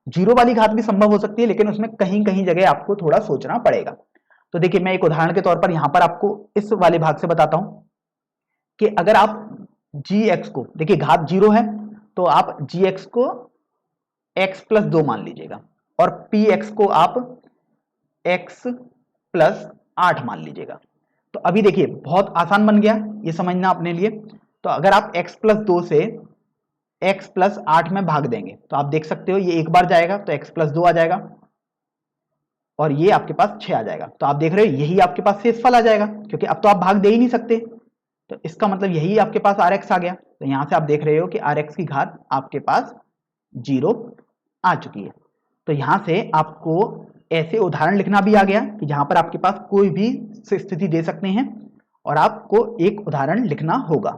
0 वाली घात भी संभव हो सकती है लेकिन उसमें कहीं कहीं जगह आपको थोड़ा सोचना पड़ेगा। तो देखिए मैं एक उदाहरण के तौर पर यहां पर आपको इस वाले भाग से बताता हूं कि अगर आप gx को देखिए घात 0 है तो आप gx को x प्लस 2 मान लीजिएगा और px को आप x प्लस 8 मान लीजिएगा। तो अभी देखिए बहुत आसान बन गया ये समझना अपने लिए। तो अगर आप x प्लस 2 से x प्लस 8 में भाग देंगे तो आप देख सकते हो ये एक बार जाएगा तो x प्लस 2 आ जाएगा और ये आपके पास 6 आ जाएगा। तो आप देख रहे हो यही आपके पास शेषफल आ जाएगा क्योंकि अब तो आप भाग दे ही नहीं सकते। तो इसका मतलब यही आपके पास rx आ गया। तो यहां से आप देख रहे हो कि rx की घात आपके पास 0 आ चुकी है। तो यहां से आपको ऐसे उदाहरण लिखना भी आ गया कि जहां पर आपके पास कोई भी स्थिति दे सकते हैं और आपको एक उदाहरण लिखना होगा।